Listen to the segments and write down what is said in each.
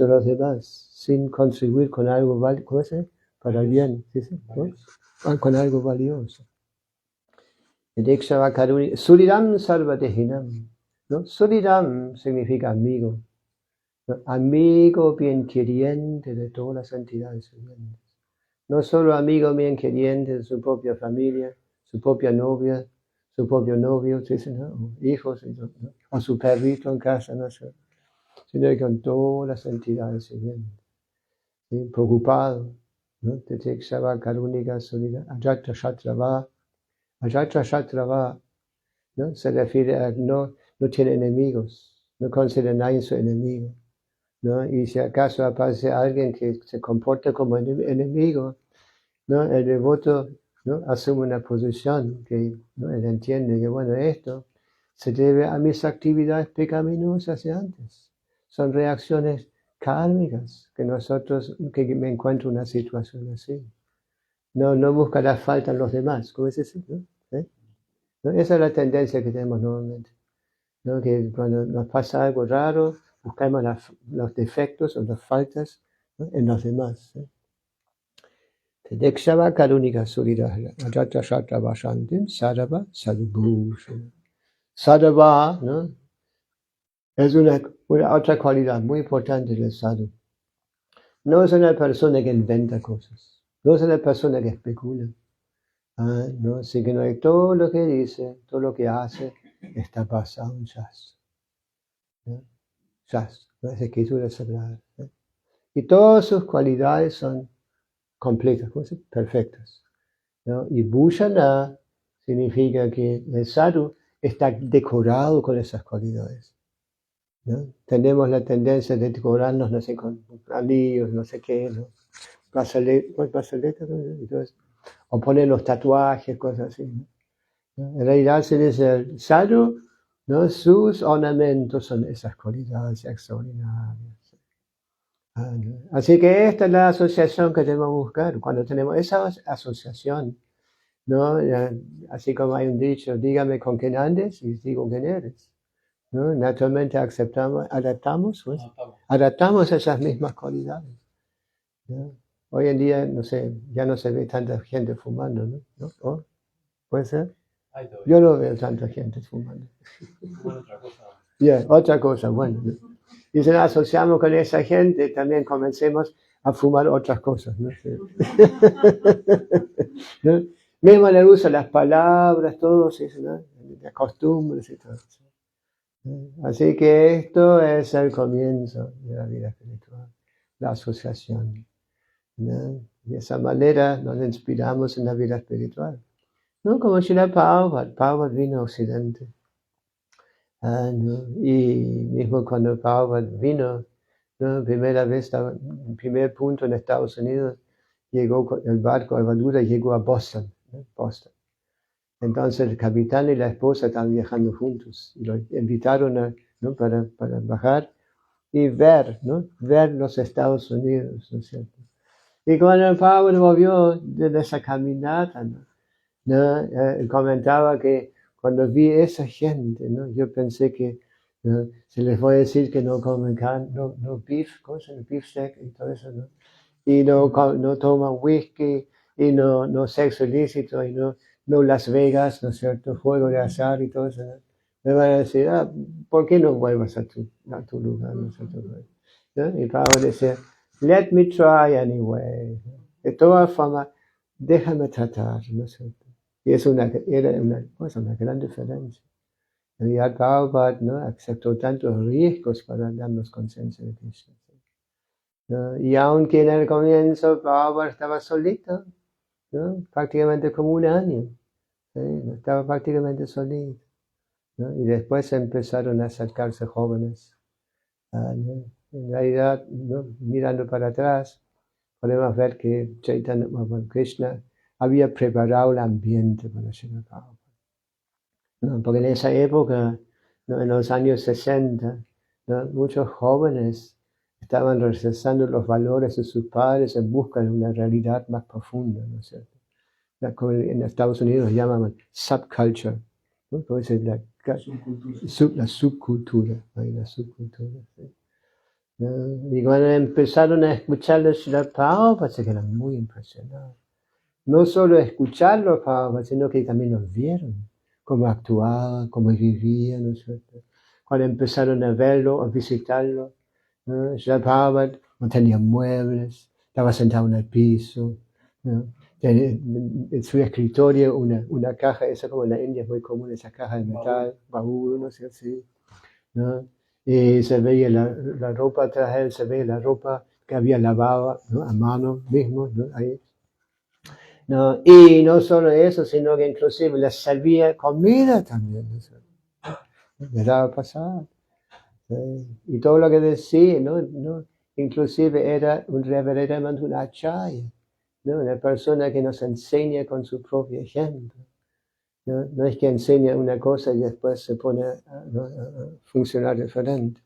de los demás, sin contribuir con algo para el bien, ¿sí? ¿No? Con algo valioso. Suridam sarvadehinam, ¿no? Suridam significa amigo, ¿no? Amigo bien queriente de todas las entidades vivientes. No solo amigo bien queriente de su propia familia, su propia novia, su propio novio, ¿sí? ¿No? Hijos, ¿no? O su perrito en casa, no sé, sino con todas las entidades vivientes. ¿Sí? Preocupado, ¿no? Titikshava Karunika Surida Ajatra Shatrava. Ajatra Shatrava, ¿no? Se refiere a no tiene enemigos, no considera a nadie su enemigo, ¿no? Y si acaso aparece alguien que se comporta como enemigo, ¿no? El devoto, ¿no? Asume una posición que, ¿no? Él entiende que, bueno, esto se debe a mis actividades pecaminosas de antes. Son reacciones kármicas que me encuentro en una situación así. No busca la falta en los demás, ¿cómo es eso? ¿No? ¿No? Esa es la tendencia que tenemos normalmente, ¿no? Que cuando nos pasa algo raro, buscamos los defectos o las faltas, ¿no? En los demás. Dekshava karunika suridahya, ajatra shatra vashantim, sadhava sadhubhushan. Sadhava, ¿no? Es una otra cualidad muy importante del sadhu. No es una persona que inventa cosas, no es una persona que especula. ¿No? Sino que todo lo que dice, todo lo que hace, está basado en Shastra. ¿No? Shastra, ¿no? Es escritura sagrada. ¿No? Y todas sus cualidades son completas, perfectas. ¿No? Y Bhushana significa que el sadhu está decorado con esas cualidades. ¿No? Tenemos la tendencia de decorarnos, no sé, con anillos, no sé qué, ¿no? Brazaleta, o poner los tatuajes, cosas así. ¿No? En realidad se dice el sadhu, ¿no? Sus ornamentos son esas cualidades extraordinarias. ¿No? Así que esta es la asociación que debemos buscar. Cuando tenemos esa asociación, ¿no? Así como hay un dicho, dígame con quién andes y digo quién eres. ¿No? Naturalmente adaptamos esas mismas cualidades. ¿No? Hoy en día, no sé, ya no se ve tanta gente fumando, ¿no? ¿Oh? ¿Puede ser? Yo no veo tanta gente fumando. Otra cosa, bueno. ¿No? Y si nos asociamos con esa gente, también comencemos a fumar otras cosas. ¿No? ¿No? Mismo le uso las palabras, todo eso, ¿no? Las costumbres y todo eso. Así que esto es el comienzo de la vida espiritual, la asociación. ¿No? De esa manera nos inspiramos en la vida espiritual. ¿No? Como Srila Prabhupada vino a Occidente. ¿No? Y mismo cuando Prabhupada vino, ¿no? Primera vez, el primer punto en Estados Unidos, llegó con el barco Avadura, llegó a Boston, ¿no? Boston. Entonces el capitán y la esposa estaban viajando juntos y lo invitaron ¿no? para bajar y ver, ¿no? Ver los Estados Unidos, ¿no es cierto? Y cuando el Prabhupada volvió de esa caminata, ¿no? Él comentaba que cuando vi esa gente, ¿no? Yo pensé que, ¿no? Se les voy a decir que no comen carne, no beef, cosas, beef steak y todo eso, ¿no? Y no toman whisky, y no sexo ilícito, y no Las Vegas, ¿no es cierto? Juego de azar y todo eso, ¿no? Me van a decir, ¿por qué no vuelvas a tu lugar, ¿no es cierto? ¿No? Y Pablo decía, let me try anyway. De todas formas, déjame tratar, ¿no es cierto? Y era una gran diferencia. En realidad, Prabhupada, ¿no? Aceptó tantos riesgos para darnos conciencia de Krishna. ¿No? Y aunque en el comienzo Prabhupada estaba solito, ¿no? Prácticamente como un año, ¿sí? Estaba prácticamente solito, ¿no? Y después empezaron a acercarse jóvenes. ¿No? En realidad, ¿no? Mirando para atrás, podemos ver que Chaitanya Krishna había preparado el ambiente para Srila Prabhupada. ¿No? Porque en esa época, ¿no? En los años 60, ¿no? Muchos jóvenes estaban rechazando los valores de sus padres en busca de una realidad más profunda, ¿no es cierto? Como en Estados Unidos llaman subculture, ¿no? Como es la subcultura, hay la subcultura, ¿sí? ¿no? Y cuando empezaron a escucharlo Srila Prabhupada, se quedaron muy impresionados. No solo escucharlo, Prabhupada, sino que también los vieron, cómo actuaba, cómo vivía, ¿no es cierto? Cuando empezaron a verlo, a visitarlo, ¿no? Srila Prabhupada no tenía muebles, estaba sentado en el piso, ¿no? En su escritorio una caja, esa como en la India es muy común, esa caja de metal, baúl, no sé, así, ¿no? Y se veía la ropa tras él, se veía la ropa que había lavado, ¿no? A mano mismo, ¿no? Ahí. ¿No? Y no solo eso, sino que inclusive les servía comida también, ¿no? Les daba pasar. Y todo lo que decía, ¿no? ¿No? Inclusive era verdaderamente un acharya, ¿no? Una persona que nos enseña con su propio ejemplo. ¿No? No es que enseña una cosa y después se pone ¿no? a funcionar diferente,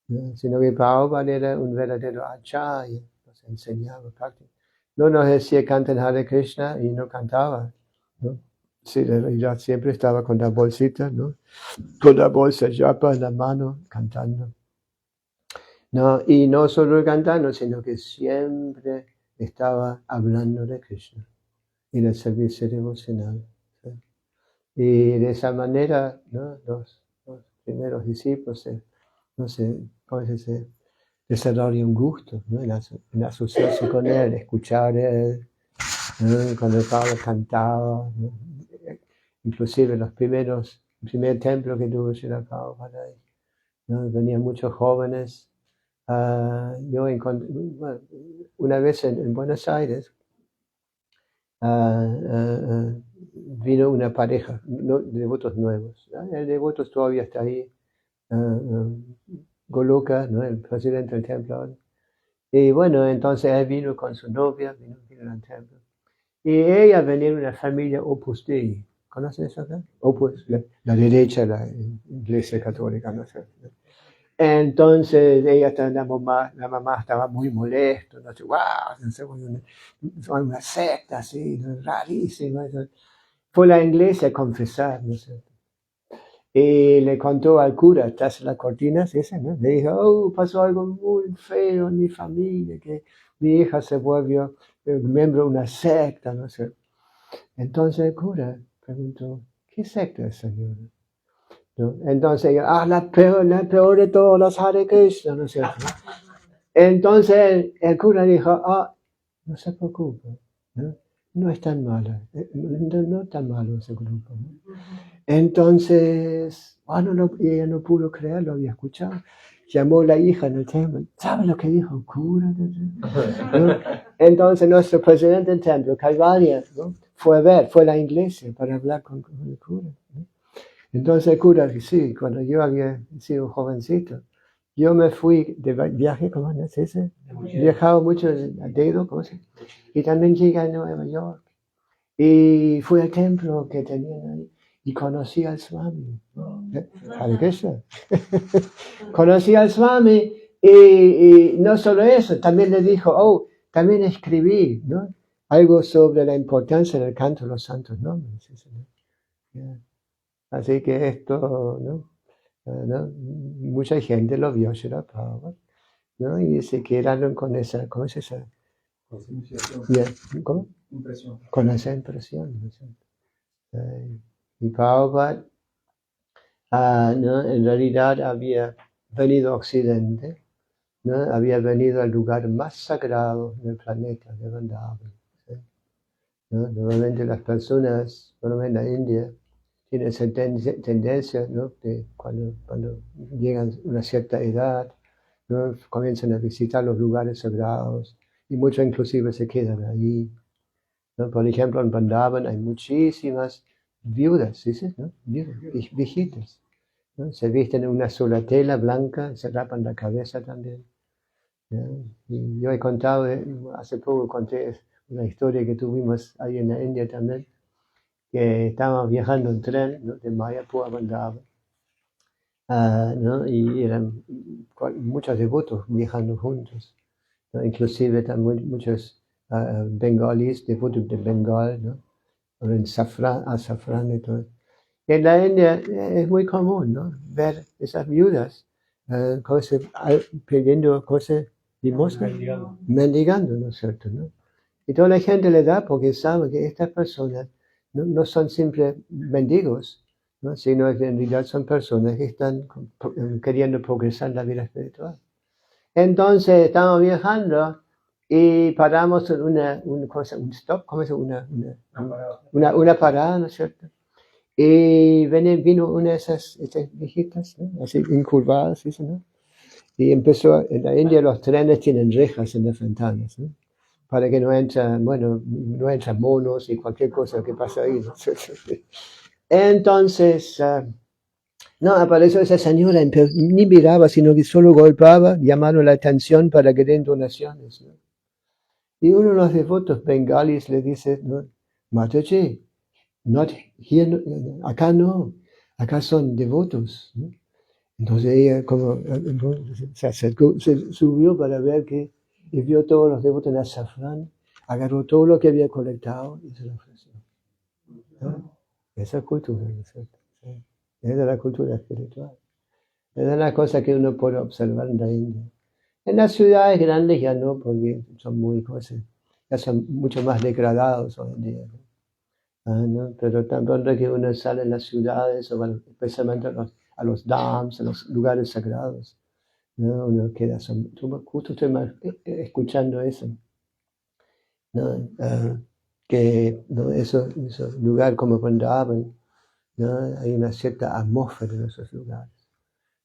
¿no? Sino que Prabhupada era un verdadero acharya, nos enseñaba prácticamente. No nos decía canten Hare Krishna y no cantaba, ¿no? Sí, en realidad siempre estaba con la bolsita, ¿no? Con la bolsa yapa en la mano, cantando. No, y no solo cantando, sino que siempre estaba hablando de Krishna y del servicio devocional. ¿Sí? Y de esa manera, ¿no? Los primeros discípulos, no sé, ¿cómo se dice? Desarrolla un gusto, ¿no? En asociarse con él, escuchar a él, ¿no? Cuando Pablo cantaba, ¿no? Inclusive el primer templo que tuvo Srila Prabhupada, ¿no? Venían muchos jóvenes. Yo encontré, bueno, una vez en Buenos Aires, vino una pareja de devotos nuevos. El devoto todavía está ahí, Goloka, ¿no? El presidente del templo. Y bueno, entonces él vino con su novia, vino al templo. Y ella venía de una familia Opus Dei. ¿Conocen eso acá? Opus, la derecha, la iglesia católica, no sé. Entonces ella, la mamá estaba muy molesta, no sé, wow, son una secta así, rarísima. Fue a la iglesia a confesar, no sé. Y le contó al cura, tras las cortinas, esa, ¿no? Le dijo, oh, pasó algo muy feo en mi familia, que mi hija se volvió miembro de una secta, no sé. Entonces el cura preguntó, ¿qué secta es, señora? ¿No? Entonces ella, la peor de todos los Hare Krishna, ¿no es cierto? Entonces el cura dijo, no se preocupe, ¿no? No es tan mala, no es tan malo ese grupo, ¿no? Entonces, y ella no pudo creer, lo había escuchado. Llamó a la hija en el templo. ¿Sabe lo que dijo el cura? ¿No? Entonces nuestro presidente del templo, Calvaria, ¿no? fue a la iglesia para hablar con el cura, ¿no? Entonces el cura, sí, cuando yo había sido jovencito, yo me fui de viaje, ¿cómo se dice? Viajaba mucho a dedo, ¿cómo se dice? Y también llegué a Nueva York. Y fui al templo que tenían ahí y conocí al Swami. Hare Krishna. Conocí al Swami y no solo eso, también le dijo, también escribí, ¿no? Algo sobre la importancia del canto de los santos nombres. Así que esto, ¿no? ¿No? Mucha gente lo vio, Srila Prabhupada, ¿no? Y se quedaron con esa, ¿cómo es esa? ¿Cómo? Impresión. Con esa impresión, ¿no? Y Prabhupada, ¿no? En realidad había venido a Occidente, ¿no? Había venido al lugar más sagrado del planeta, de Vrindavan, ¿sí? ¿No? Normalmente las personas, por lo menos en la India, tienen esa tendencia, ¿no? De cuando llegan a una cierta edad, ¿no? Comienzan a visitar los lugares sagrados y muchos inclusive se quedan allí, ¿no? Por ejemplo, en Vrindavan hay muchísimas viudas, ¿sí? ¿No? Viejitas, ¿no? Se visten en una sola tela blanca, se rapan la cabeza también, ¿no? Y yo he contado, hace poco conté una historia que tuvimos ahí en la India también, que estábamos viajando en tren, ¿no? De Mayapur a Vrindavan, ¿no? Y eran muchos devotos viajando juntos, ¿no? Inclusive también muchos bengalíes, devotos de Bengal, ¿no? En azafrán y todo. En la India es muy común, ¿no? Ver esas viudas pidiendo cosas, limosna, mendigando, ¿no es cierto? ¿No? Y toda la gente le da porque sabe que estas personas no son simples mendigos, ¿no? Sino que en realidad son personas que están queriendo progresar en la vida espiritual. Entonces estamos viajando y paramos en un stop, ¿cómo es? Una parada, ¿no es cierto? Y vino una de esas viejitas, ¿no? Así incurvadas, ¿sí? ¿No? Y empezó, en la India los trenes tienen rejas en las ventanas, ¿no? Para que no entran monos y cualquier cosa que pasa ahí, ¿no? Entonces, no, apareció esa señora, ni miraba, sino que solo golpeaba, llamando la atención para que den donaciones, ¿no? Y uno de los devotos bengalis le dice, ¿no? Mataji, not here, acá no, acá son devotos, ¿no? Entonces ella se acercó, se subió para ver que, y vio todos los devotos en azafrán, agarró todo lo que había colectado y se lo ofreció. ¿No? Esa es cultura, ¿no es cierto? Sí. Esa es la cultura espiritual. Esa es la cosa que uno puede observar en la India. En las ciudades grandes ya no, porque son muy cosas, ya son mucho más degradados hoy en día, ¿no? ¿No? Pero tan pronto que uno sale en las ciudades, o especialmente a los dams, a los lugares sagrados, ¿no? Uno queda justo estoy escuchando eso, ¿no? Que ¿no? esos lugares como Vrindavan, ¿no? Hay una cierta atmósfera en esos lugares,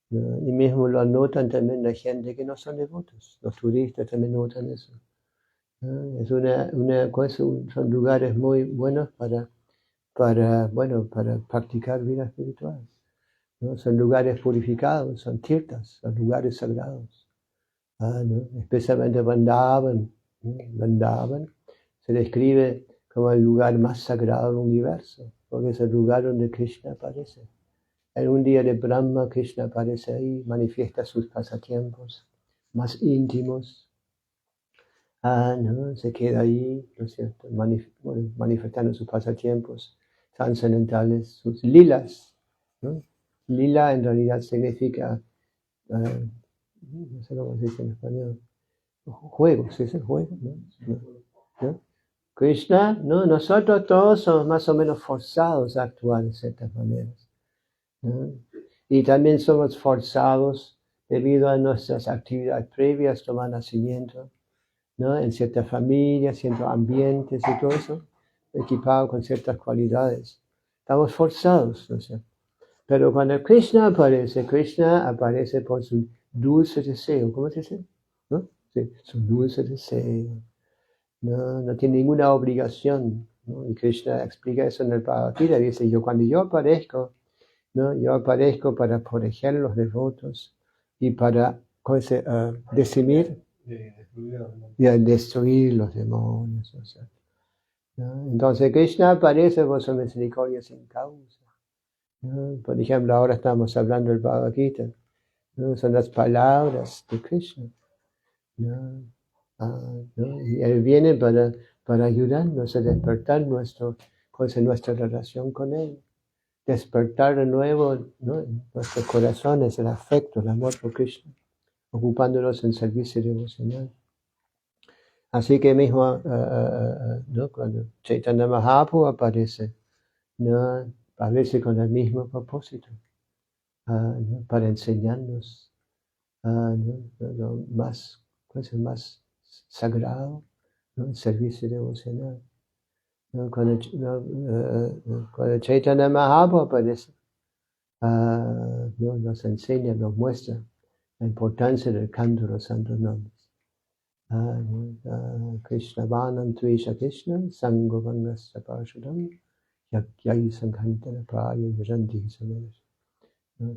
¿no? Y mismo lo notan también la gente que no son devotos, los turistas también notan eso, ¿no? Es una cosa, son lugares muy buenos para practicar vida espiritual, ¿no? Son lugares purificados, son tirtas, son lugares sagrados. ¿No? Especialmente Vrindavan, ¿no? Vrindavan se describe como el lugar más sagrado del universo, porque es el lugar donde Krishna aparece. En un día de Brahma, Krishna aparece ahí, manifiesta sus pasatiempos más íntimos. ¿No? Se queda ahí, ¿no es cierto? Manifestando sus pasatiempos trascendentales, sus lilas, ¿no? Lila en realidad significa, no sé cómo se dice en español, juego, ¿sí es el juego? ¿No? Krishna, ¿no? Nosotros todos somos más o menos forzados a actuar de ciertas maneras, ¿no? Y también somos forzados debido a nuestras actividades previas, tomar nacimiento, ¿no? En ciertas familias, ciertos ambientes y todo eso, equipado con ciertas cualidades. Estamos forzados, ¿no es cierto? Pero cuando Krishna aparece por su dulce deseo. ¿Cómo se dice? ¿No? Sí, su dulce deseo. No tiene ninguna obligación, ¿no? Y Krishna explica eso en el Bhagavad Gita. Dice, cuando yo aparezco, ¿no? Yo aparezco para proteger a los devotos y para destruir los demonios. O sea, ¿no? Entonces Krishna aparece por su misericordia sin causa, ¿no? Por ejemplo, ahora estamos hablando del Bhagavad Gita, ¿no? Son las palabras de Krishna, ¿no? ¿No? Y Él viene para ayudarnos a despertar nuestra relación con Él, despertar de nuevo, ¿no? Nuestros corazones, el afecto, el amor por Krishna, ocupándonos en servicio devocional. Así que mismo, ¿no? Cuando Chaitanya Mahaprabhu aparece, ¿no? Aparece con el mismo propósito, ¿no? Para enseñarnos ¿no? Lo más sagrado, ¿no? El servicio devocional, ¿no? Cuando Chaitanya Mahaprabhu aparece, ¿no? Nos enseña, nos muestra la importancia del canto de los santos nombres. Krishna Vanam Tuisha Krishna Sangovangasya Parshadam Yakyai Sankantana Praya Yajanti Samaras.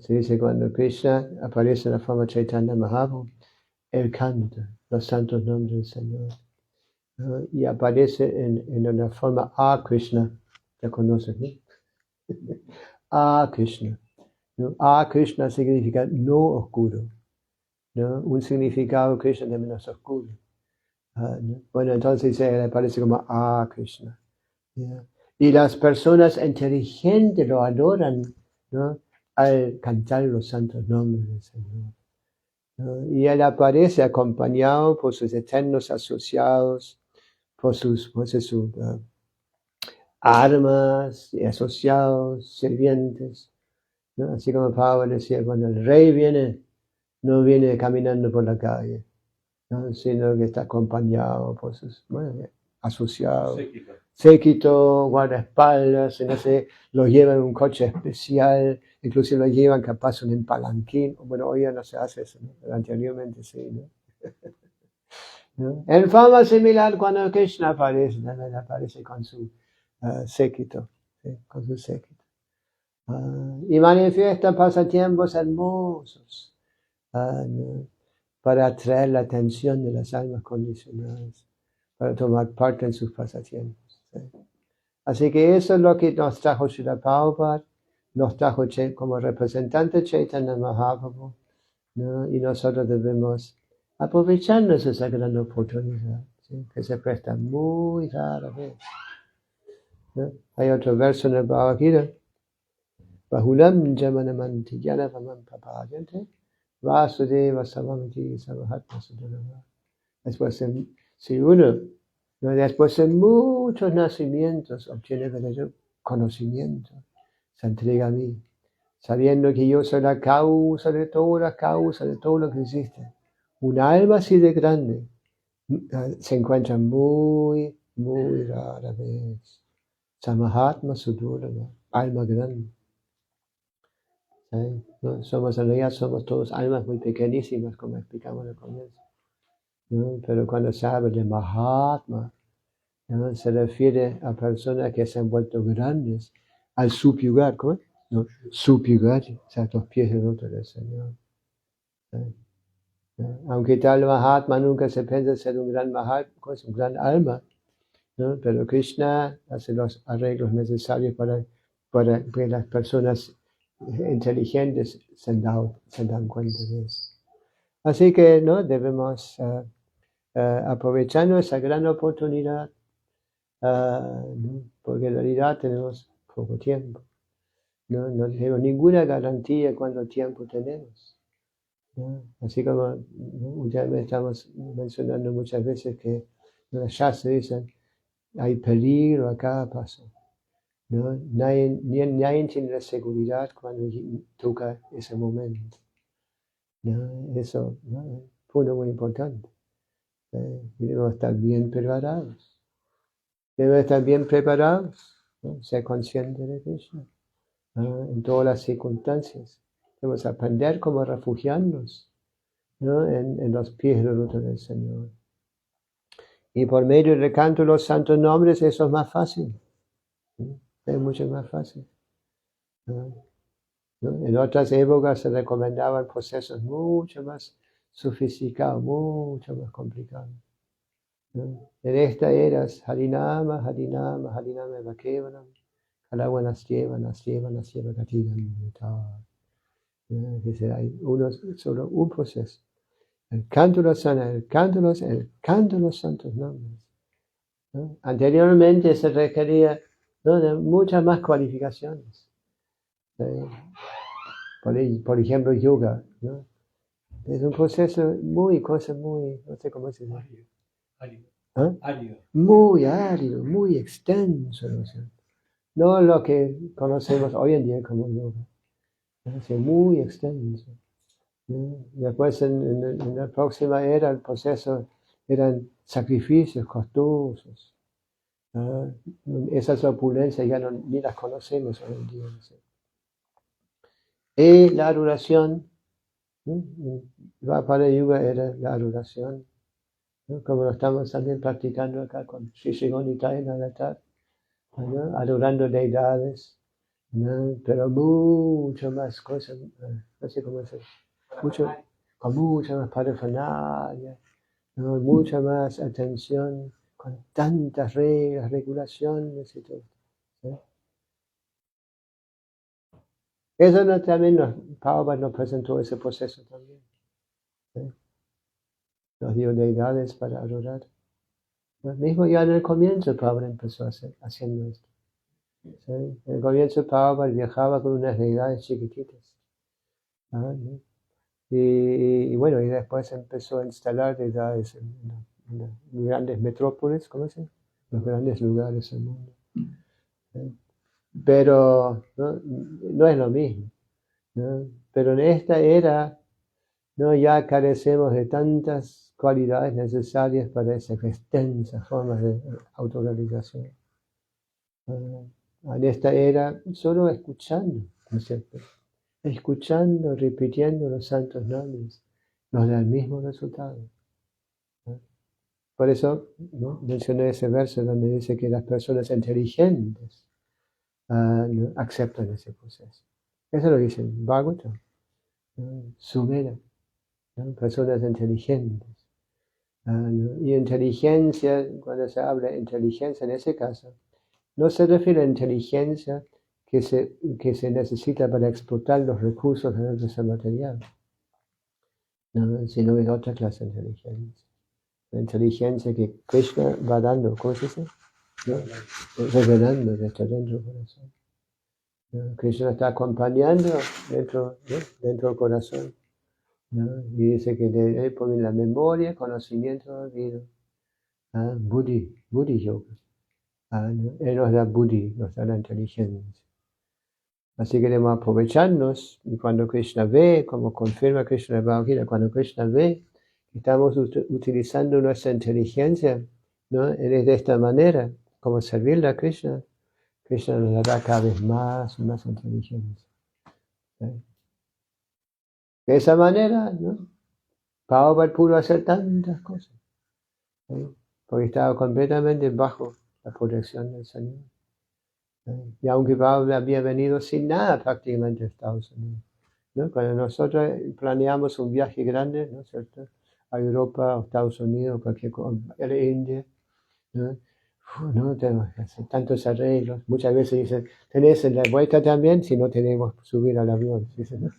Se dice cuando Krishna aparece en la forma Chaitanya Mahaprabhu, él canta los santos nombres del Señor, ¿no? Y aparece en una forma A Krishna, ya conoces, ¿no? A Krishna, ¿no? A Krishna significa no oscuro, ¿no? Un significado Krishna de menos oscuro. ¿No? Bueno, entonces él aparece como A Krishna, ¿yeah? Y las personas inteligentes lo adoran, ¿no? Al cantar los santos nombres del Señor. ¿no? Y él aparece acompañado por sus eternos asociados, por sus armas y asociados, sirvientes, ¿no? Así como Pablo decía, cuando el rey viene, no viene caminando por la calle, ¿no? Sino que está acompañado por sus asociados, séquito, guardaespaldas, no sé, lo llevan en un coche especial, incluso lo llevan capaz en un palanquín. Bueno, hoy ya no se hace eso, ¿no? Pero anteriormente sí, ¿no? ¿No? En forma similar, cuando Krishna aparece, también aparece con su séquito, ¿sí? Con su séquito. Y manifiesta pasatiempos hermosos, ¿no? Para atraer la atención de las almas condicionadas, para tomar parte en sus pasatiempos. ¿Sí? Así que eso es lo que nos trajo Srila Prabhupada, nos trajo como representante Chaitanya Mahaprabhu, ¿no? Y nosotros debemos aprovecharnos de esa gran oportunidad, ¿sí? Que se presta muy rara vez, ¿no? Hay otro verso en el Bhagavad Gita, Bahulam Jamanamanti Yanavamam Papayante Vasudeva Samamiti Samahatma Sudhanava. Después después de muchos nacimientos, obtiene verdadero conocimiento, se entrega a mí, sabiendo que yo soy la causa de toda causa de todo lo que existe. Un alma así de grande se encuentra muy, muy rara vez. Samahatma Sudurava, alma grande. ¿Sí? ¿No? En realidad somos todos almas muy pequeñísimas, como explicamos al comienzo, ¿no? Pero cuando se habla de Mahatma, ¿no? Se refiere a personas que se han vuelto grandes al subyugar, ¿cómo? No, subyugar, o sea, los pies del otro del Señor. ¿Sí? ¿No? Aunque tal Mahatma nunca se piensa ser un gran Mahatma, es un gran alma, ¿no? Pero Krishna hace los arreglos necesarios para que las personas inteligentes se dan cuenta de eso. Así que, ¿no? Debemos aprovechar esa gran oportunidad, ¿no? Porque en realidad tenemos poco tiempo. No tenemos ninguna garantía cuánto tiempo tenemos, ¿no? Así como, ¿no? Ya estamos mencionando muchas veces que las Shastras dicen, hay peligro a cada paso, ¿no? Nadie tiene la seguridad cuando toca ese momento, ¿no? Eso, ¿no? Es un punto muy importante. Debemos estar bien preparados. Debemos estar bien preparados, ¿no? Ser conscientes de Krishna, ¿no? En todas las circunstancias. Debemos aprender cómo refugiarnos, ¿no? En los pies de los del Señor. Y por medio del canto de los santos nombres eso es más fácil, ¿no? Es mucho más fácil, ¿no? ¿No? En otras épocas se recomendaban procesos mucho más sofisticados, mucho más complicados, ¿no? En esta era es Harinama, Harinama, Harinama Vakevanam, Kalawa Nastyeva, Nastyeva, Nastyeva Katinam. Dice, hay solo un proceso. El canto de los santos, el canto de los santos nombres, ¿no? Anteriormente se requería, ¿no? De muchas más cualificaciones. Por ejemplo, yoga, ¿no? Es un proceso muy, no sé cómo se llama. ¿Ah? Muy árido, muy extenso, ¿no? No lo que conocemos hoy en día como yoga. Es muy extenso, ¿no? Después en la próxima era el proceso, eran sacrificios costosos. Esas opulencias ya ni las conocemos hoy en día, ¿no? Y la adoración, ¿no? Para Yuga era la adoración, ¿no? Como lo estamos también practicando acá con Sri Gonita en altar, ¿no? Adorando deidades, ¿no? Pero mucho más cosas, no sé cómo decir, con mucha más parafernalia, ¿no? Mucha más atención, con tantas reglas, regulaciones y todo, ¿sí? Eso también Prabhupada nos presentó ese proceso también, ¿sí? Nos dio deidades para adorar. Mismo ya en el comienzo Prabhupada empezó haciendo esto, ¿sí? En el comienzo Prabhupada viajaba con unas deidades chiquititas, ¿no? Y bueno, y después empezó a instalar ciudades en grandes metrópolis, ¿cómo se llama? Los grandes lugares del mundo. ¿Eh? Pero no es lo mismo, ¿no? Pero en esta era, ¿no? Ya carecemos de tantas cualidades necesarias para esa extensa forma de autorrealización. En esta era, solo escuchando, ¿no es cierto? Escuchando, repitiendo los santos nombres, nos da el mismo resultado, ¿no? Por eso, ¿no? Mencioné ese verso donde dice que las personas inteligentes ¿no? aceptan ese proceso. Eso lo dice Bhagavatam, ¿no? Sumera, ¿no? Personas inteligentes. ¿No? Y inteligencia, cuando se habla de inteligencia en ese caso, no se refiere a inteligencia que se necesita para explotar los recursos de nuestro material, ¿no? Sino es otra clase de inteligencia. La inteligencia que Krishna va dando, ¿cómo se dice? ¿No? Revelando desde dentro del corazón. ¿No? Krishna está acompañando dentro, ¿no? dentro del corazón, ¿no? Y dice que de él pone la memoria, conocimiento, olvido. Buddhi yoga. ¿No? Él nos da buddhi, nos da la inteligencia. Así que debemos aprovecharnos, y cuando Krishna ve, como confirma Krishna Bhagavad, cuando Krishna ve que estamos utilizando nuestra inteligencia, ¿no? De esta manera, como servirle a Krishna, Krishna nos dará cada vez más y más inteligencia. ¿Sí? De esa manera, ¿no? Prabhupada pudo hacer tantas cosas, ¿sí? Porque estaba completamente bajo la protección del Señor. ¿Sí? Y aunque Prabhupada había venido sin nada prácticamente a Estados Unidos, ¿no? Cuando nosotros planeamos un viaje grande, ¿no es cierto?, a Europa, a Estados Unidos, cualquier cosa, a la India, ¿no? No tenemos que hacer tantos arreglos. Muchas veces dicen, ¿tenés en la vuelta también? Si no tenemos que subir al avión. Dicen, ¿no?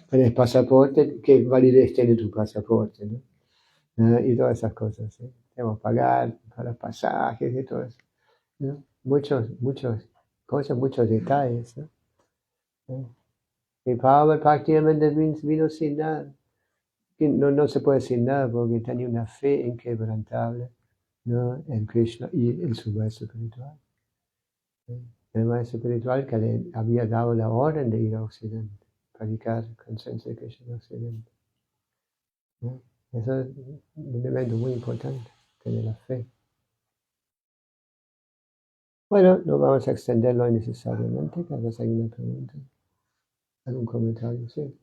¿Tenés pasaporte? ¿Qué validez tiene tu pasaporte? ¿No? Y todas esas cosas. ¿Sí? Tenemos que pagar para los pasajes y todo eso, ¿no? Muchos cosas, muchos detalles, ¿no? Y Pablo prácticamente vino sin nada. No se puede decir nada porque tenía una fe inquebrantable, ¿no? En Krishna y en su maestro espiritual. ¿Sí? El maestro espiritual que le había dado la orden de ir a Occidente, predicar conciencia de Krishna en Occidente, ¿no? Eso es un elemento muy importante, tener la fe. Bueno, no vamos a extenderlo innecesariamente, tal vez hay una pregunta, algún comentario, sí.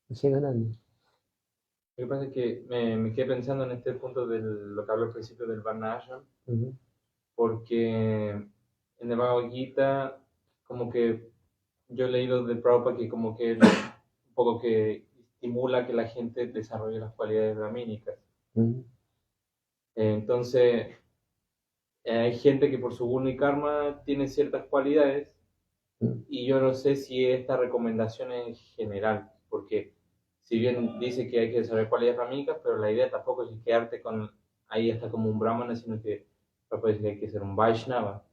Sigan ganando. Lo que pasa es que me quedé pensando en este punto de lo que habló al principio del Varna Ashram, porque en el Bhagavad Gita, como que yo he leído de Prabhupada que como que un poco que estimula que la gente desarrolle las cualidades brahmínicas. Entonces, hay gente que por su guna y karma tiene ciertas cualidades, y yo no sé si esta recomendación es general, porque si bien dice que hay que desarrollar cualidades brahmínicas, pero la idea tampoco es quedarte con ahí hasta como un brahmana, sino que puede que hay que ser un Vaishnava.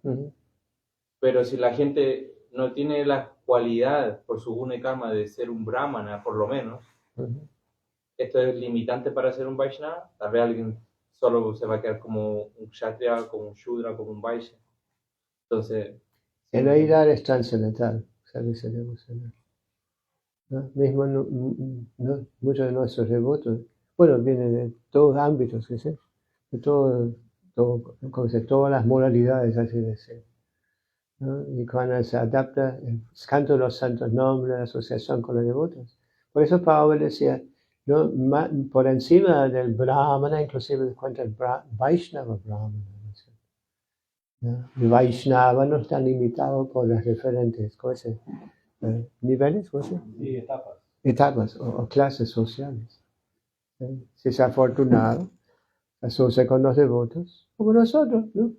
Pero si la gente no tiene la cualidad por su guna y karma de ser un brahmana, por lo menos, esto es limitante para ser un Vaishnava. Tal vez alguien solo se va a quedar como un Kshatriya, como un Shudra, como un Vaishya. Entonces, en realidad es trascendental, servicio devocional, ¿no? Mismo muchos de nuestros devotos, bueno, vienen de todos ámbitos, ¿sí? De todas las moralidades, así decir, ¿no? Y cuando se adapta el canto de los santos nombres, la asociación con los devotos. Por eso Pablo decía, ¿no? Por encima del Brahmana, inclusive cuenta el Vaishnava Brahmana. ¿No? El Vaishnava no está limitado por las diferentes cosas, niveles, cosas. Sí, etapas. Etapas o clases sociales. ¿Sí? Si es afortunado, asocia con los devotos, como nosotros, ¿no?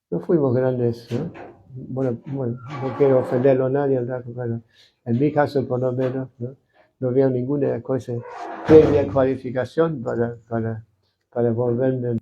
No fuimos grandes, ¿no? Bueno, no quiero ofenderlo a nadie, pero en mi caso por lo menos, ¿no? No veo ninguna cosa previa cualificación para volverme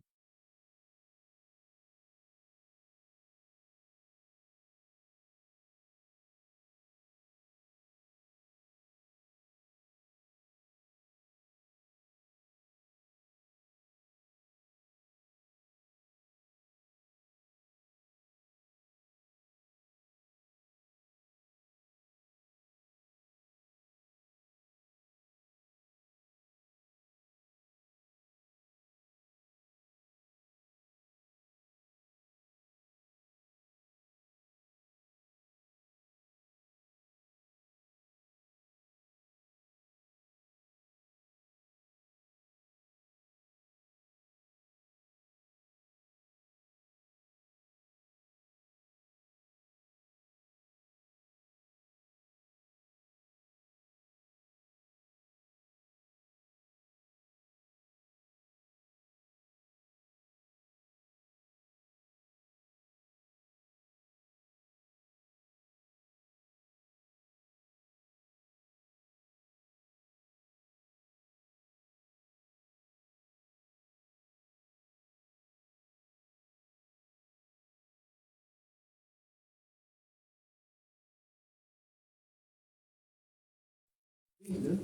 ¿no?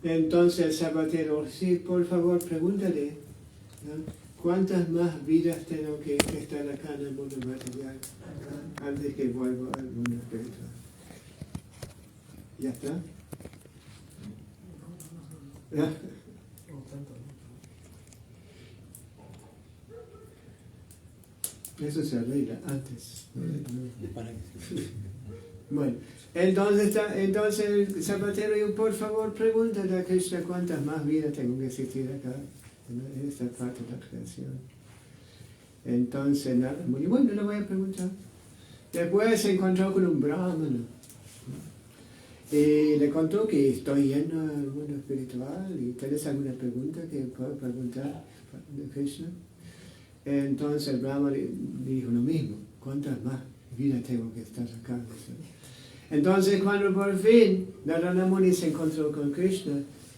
Entonces el zapatero, sí, por favor, pregúntale, ¿no? ¿Cuántas más vidas tengo que estar acá en el mundo material antes que vuelva al mundo espiritual? ¿Ya está? ¿Ya? Eso se arregla antes. Bueno, entonces el zapatero dijo, por favor, pregúntale a Krishna cuántas más vidas tengo que existir acá, en esta parte de la creación. Entonces, muy bueno, le voy a preguntar. Después se encontró con un brahmana. Y le contó que estoy yendo al mundo espiritual y ¿tienes alguna pregunta que puedo preguntar de Krishna? Entonces el brahmana dijo lo mismo, ¿cuántas más vidas tengo que estar acá? Entonces cuando por fin Narada Muni se encontró con Krishna,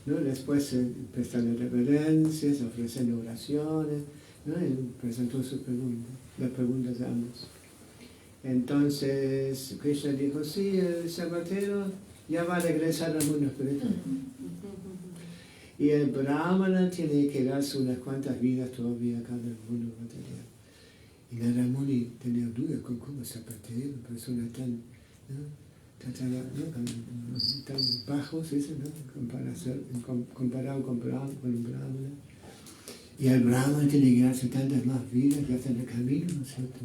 ¿no? Después prestando reverencias, ofreciendo oraciones, ¿no? Y presentó sus preguntas, las preguntas de ambos. Entonces Krishna dijo, sí, el zapatero ya va a regresar al mundo espiritual. Y el brahmana tiene que darse unas cuantas vidas todavía acá en el mundo material. Y Narada Muni tenía dudas con cómo zapatero, persona tan, ¿no? tan bajos, eso, ¿no? Comparado con un brahmana. Y el brahmana tiene que darse tantas más vidas, ya está en el camino, ¿no es cierto?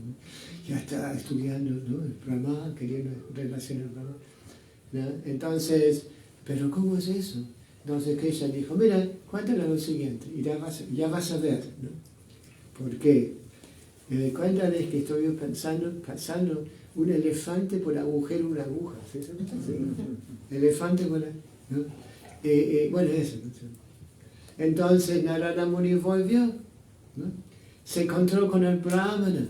Ya está estudiando, ¿no? El Brahma, queriendo relacionar el Brahma, ¿no? Entonces, ¿pero cómo es eso? Entonces Krishna dijo, mira, cuéntale lo siguiente, y ya vas a ver, ¿no? ¿Por qué? Cuéntale que estoy pasando un elefante por agujero de una aguja, ¿sí? Elefante por ¿no? Bueno, eso, ¿no? Entonces Narada Muni volvió, ¿no? Se encontró con el brahmana,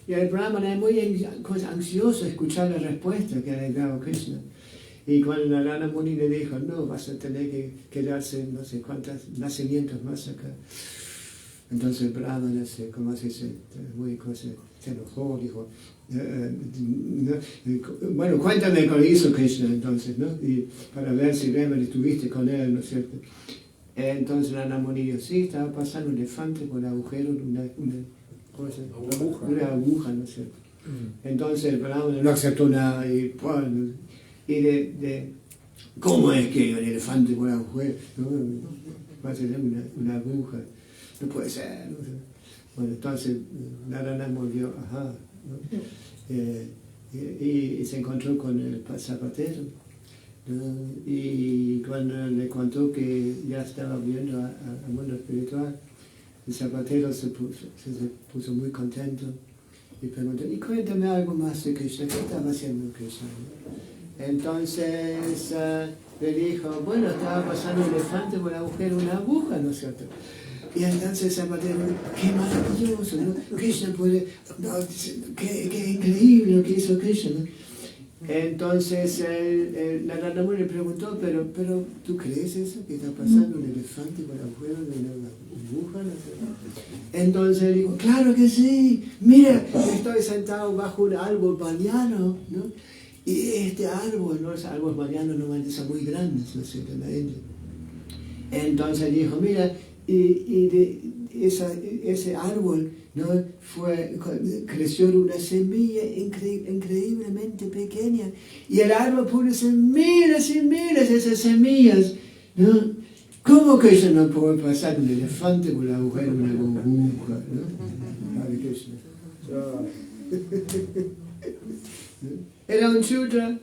y el brahmana es muy ansioso de escuchar la respuesta que le dado Krishna. Y cuando Narada Muni le dijo, no, vas a tener que quedarse no sé cuántos nacimientos más acá. Entonces el brahmana se enojó, dijo, bueno, cuéntame lo que hizo Krishna entonces, ¿no? Y para ver si realmente estuviste con él, ¿no es cierto? Entonces Narada Muni dijo, sí, estaba pasando un elefante por el agujero de una aguja, ¿no es cierto? Entonces el brahmana no aceptó nada y ¿cómo es que el elefante por el agujero? ¿No? Va a ser una aguja. No puede ser. ¿No? Bueno, entonces Narada volvió, ajá, ¿no? Y se encontró con el zapatero, ¿no? Y cuando le contó que ya estaba viendo al mundo espiritual, el zapatero se puso muy contento y preguntó, y cuéntame algo más de Krishna, ¿qué estaba haciendo Krishna? Entonces le dijo, bueno, estaba pasando un elefante por el agujero de una aguja, ¿no es cierto? Y entonces Zapatero, qué maravilloso, ¿no? Krishna puede, no, qué increíble lo que hizo Krishna, ¿no? Entonces Narada Muni le preguntó, pero ¿tú crees eso? ¿Que está pasando un elefante por el agujero de una aguja? ¿No? Entonces dijo, claro que sí, mira, estoy sentado bajo un árbol banano, ¿no? Y este árbol, ¿no? Los árboles banyanos normalmente son muy grandes, ¿no es cierto? Entonces dijo, mira, ese árbol, ¿no? Creció de una semilla increíblemente pequeña, y el árbol pudo ser miles y miles de esas semillas, ¿no? ¿Cómo que eso no puede pasar un elefante por el agujero de una aguja, ¿no? Hare Krishna. Era un Shudra,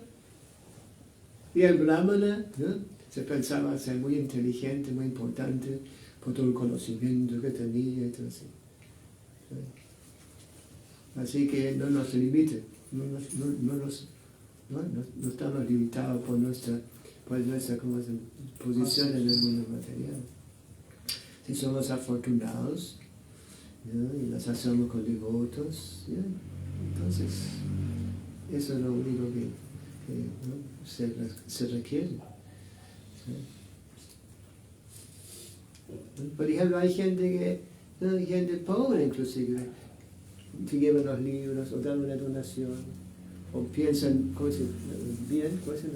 y el Brahmana, ¿no? Se pensaba ser muy inteligente, muy importante, por todo el conocimiento que tenía y todo así. Así que no nos limite, no estamos limitados por nuestra posición en el mundo material. Si somos afortunados, ¿no? Y nos hacemos con devotos, ¿no? Entonces eso es lo único que ¿no? se requiere. ¿Sí? Por ejemplo, hay gente gente pobre inclusive, que lleva los libros o dan una donación, o piensan cosas bien, cosas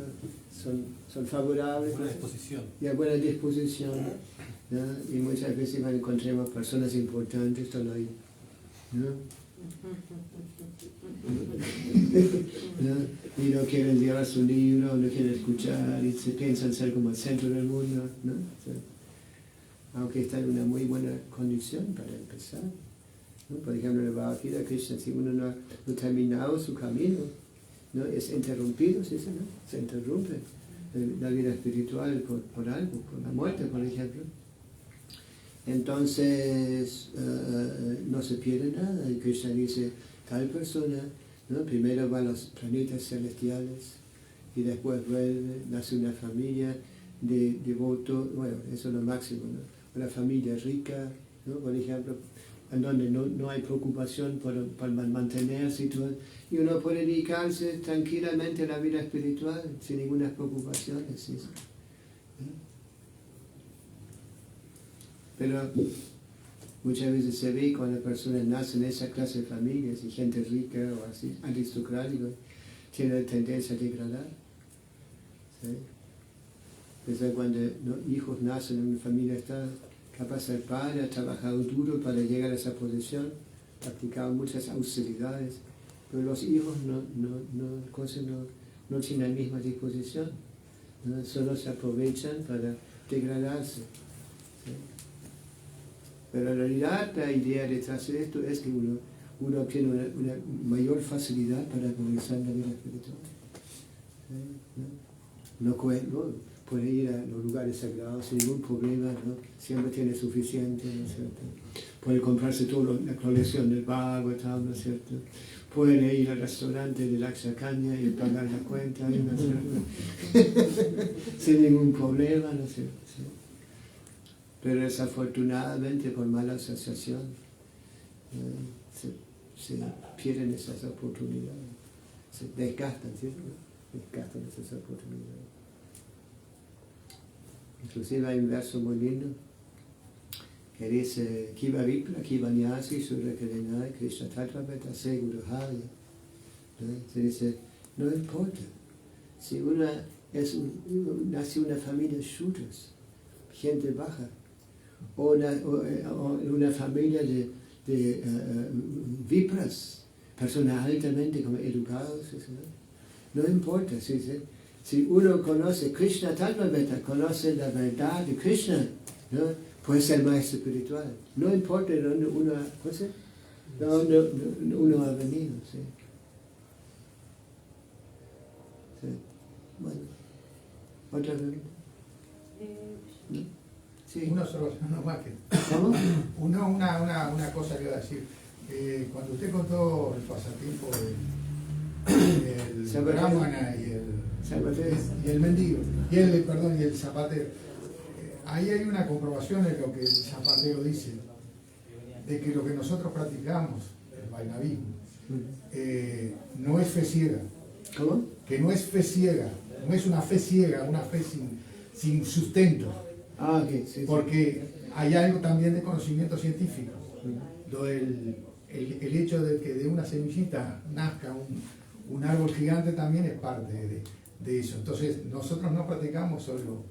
son favorables. Buena disposición. Y a buena disposición. ¿No? Y muchas veces encontramos personas importantes todavía. ¿No? ¿No? Y no quieren llevar su libro, no quieren escuchar, y se piensan ser como el centro del mundo. ¿No? O sea, aunque está en una muy buena condición para empezar. ¿No? Por ejemplo, en el Bhagavad Gita, Krishna, si uno no ha terminado su camino, ¿no? Es interrumpido, ¿sí? ¿No? Se interrumpe la vida espiritual por algo, por la muerte, por ejemplo. Entonces no se pierde nada. Y Krishna dice, tal persona, ¿no? Primero va a los planetas celestiales y después vuelve, nace una familia de devotos, bueno, eso es lo máximo, ¿no? Una familia rica, ¿no? Por ejemplo, en donde no hay preocupación por mantenerse y todo, y uno puede dedicarse tranquilamente a la vida espiritual sin ninguna preocupación, ¿sí? Pero muchas veces se ve cuando personas nacen en esa clase de familias y gente rica o así, aristocrática, tiene tendencia a degradar. ¿Sí? Entonces cuando hijos nacen en una familia está capaz el padre, ha trabajado duro para llegar a esa posición, ha practicado muchas austeridades, pero los hijos no tienen la misma disposición, ¿no? Solo se aprovechan para degradarse. ¿Sí? Pero en realidad la idea detrás de esto es que uno obtiene una mayor facilidad para comenzar la vida espiritual. ¿No? Puede ir a los lugares sagrados sin ningún problema, ¿no? Siempre tiene suficiente, ¿no es cierto? Puede comprarse toda la colección del Bhagavatam, ¿no es cierto? Puede ir al restaurante de Lakshakanya y pagar la cuenta, ¿no es cierto? Sin ningún problema, ¿no es cierto? ¿Sí? Pero desafortunadamente por mala asociación se pierden esas oportunidades, se desgastan, ¿cierto? Desgastan esas oportunidades. Inclusive hay un verso muy lindo que dice Kiva Vipla, Kiva Nyasi, Surya Kalenai, Krishna Tattvaveta Seguro Haya. Se dice, no importa, si nace una familia de shudras, gente baja, o una familia de vipras, personas altamente como educados, no importa, si uno conoce Krishna Tattvaveta, conoce la verdad de Krishna, ¿no? Puede ser maestro espiritual, no importa de dónde uno ha venido. ¿Sí? Sí. Bueno, otra pregunta. ¿No? Sí. Una observación nomás que. ¿Cómo? Una cosa que iba a decir. Cuando usted contó el pasatiempo del brahmana y el mendigo, y el zapatero, ahí hay una comprobación en lo que el zapatero dice, de que lo que nosotros practicamos, el vaisnavismo, no es fe ciega. ¿Cómo? Que no es fe ciega, no es una fe ciega, una fe sin sustento. Ah, okay, sí, porque hay algo también de conocimiento científico. El hecho de que de una semillita nazca un árbol gigante también es parte de eso. Entonces, nosotros no practicamos solo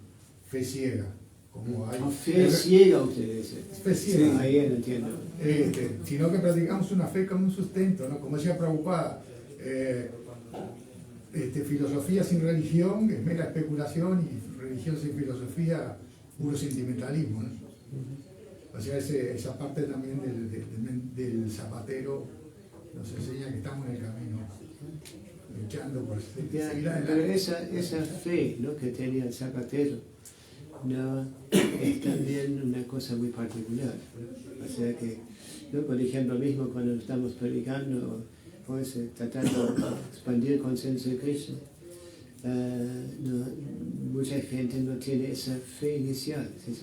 fe ciega. Como hay, fe ciega, usted dice. Fe ciega. Sí, ahí lo entiendo. Sino que practicamos una fe con un sustento, ¿no? Como decía Prabhupada, filosofía sin religión es mera especulación y religión sin filosofía puro sentimentalismo, ¿no? O sea, esa parte también del zapatero nos enseña que estamos en el camino, luchando por seguir adelante. Pero esa fe, ¿no?, que tenía el zapatero, ¿no?, es también una cosa muy particular. O sea que, ¿no?, por ejemplo, mismo cuando estamos predicando, pues tratando de expandir conciencia de Krishna, mucha gente no tiene esa fe inicial, ¿sí?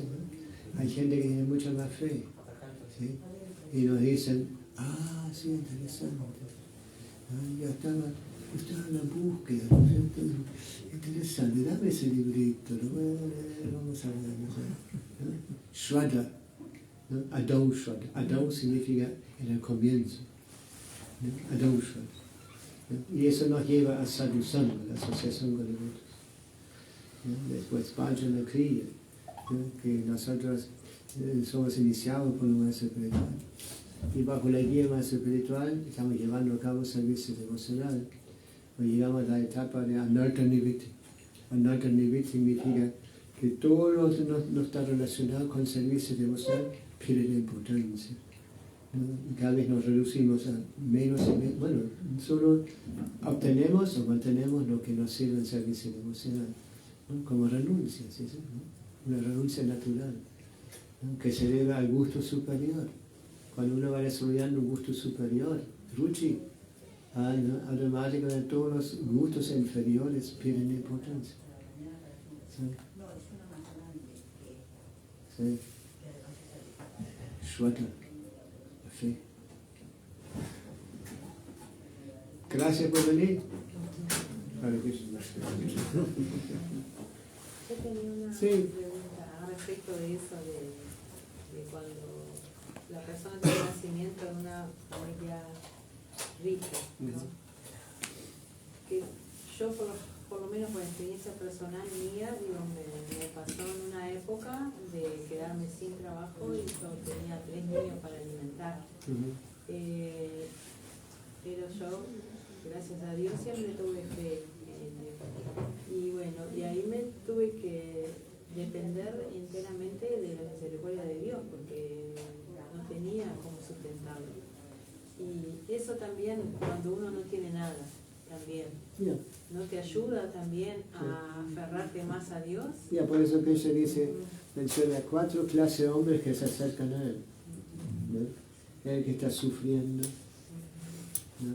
Hay gente que tiene mucha más fe, ¿sí? Y nos dicen, sí, interesante, yo estaba en la búsqueda, ¿no? Interesante, dame ese librito, ¿no? Vamos a ver, ¿no? Shraddha, ¿no? Adau Shraddha, Adau significa en el comienzo, ¿no? Adau Shraddha. Y eso nos lleva a Sadhusanga, la asociación con devotos. Después Bhajana Kriya, que nosotros somos iniciados por un maestro espiritual. Y bajo la guía del maestro espiritual estamos llevando a cabo servicio devocional. Nos llegamos a la etapa de Anartha Niviti. Anartha Niviti significa que todo lo que no está relacionado con servicio devocional pierde importancia. Y cada vez nos reducimos a menos y menos. Bueno, solo obtenemos o mantenemos lo que nos sirve en servicio devocional, ¿no? Como renuncia, ¿sí? ¿No? Una renuncia natural, ¿no? Que se debe al gusto superior. Cuando uno va desarrollando un gusto superior, ruchi, ¿no? Automáticamente todos los gustos inferiores pierden importancia. ¿Sí? ¿Sí? Shwata. Sí. Gracias por venir. Yo tenía una Sí. pregunta respecto de eso, de cuando la persona tiene nacimiento en una familia rica, ¿no? Que yo, por lo menos por experiencia personal mía, digo, me pasó en una época de quedarme sin trabajo y yo tenía 3 niños para alimentar. Pero yo, gracias a Dios, siempre tuve fe en Dios. Y bueno, y ahí me tuve que depender enteramente de la misericordia de Dios, porque no tenía cómo sustentarlo. Y eso también, cuando uno no tiene nada, también, ¿no te ayuda también a aferrarte más a Dios? Por eso Krishna dice, menciona 4 clases de hombres que se acercan a él, ¿no? El que está sufriendo, ¿no?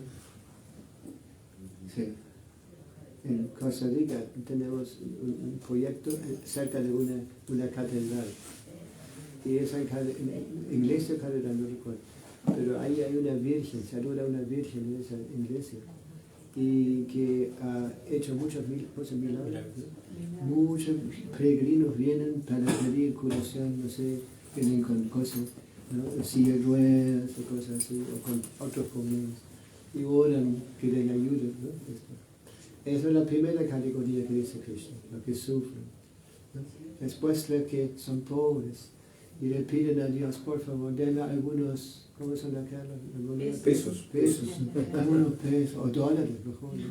Sí. En Costa Rica tenemos un proyecto cerca de una catedral. Y esa iglesia catedral, no recuerdo. Pero ahí hay una virgen, se adora una virgen en esa iglesia. Y que ha hecho muchos milagros. ¿No? Muchos peregrinos vienen para pedir curación, no sé, vienen con cosas, ¿no? Silla de ruedas o cosas así, o con otros problemas. Y oran, piden ayuda, ¿no? Esa es la primera categoría que dice Krishna, los que sufren, ¿no? Después los que son pobres y le piden a Dios, por favor, denme algunos, ¿cómo son acá? Pesos. Algunos pesos, o dólares, mejor, ¿no?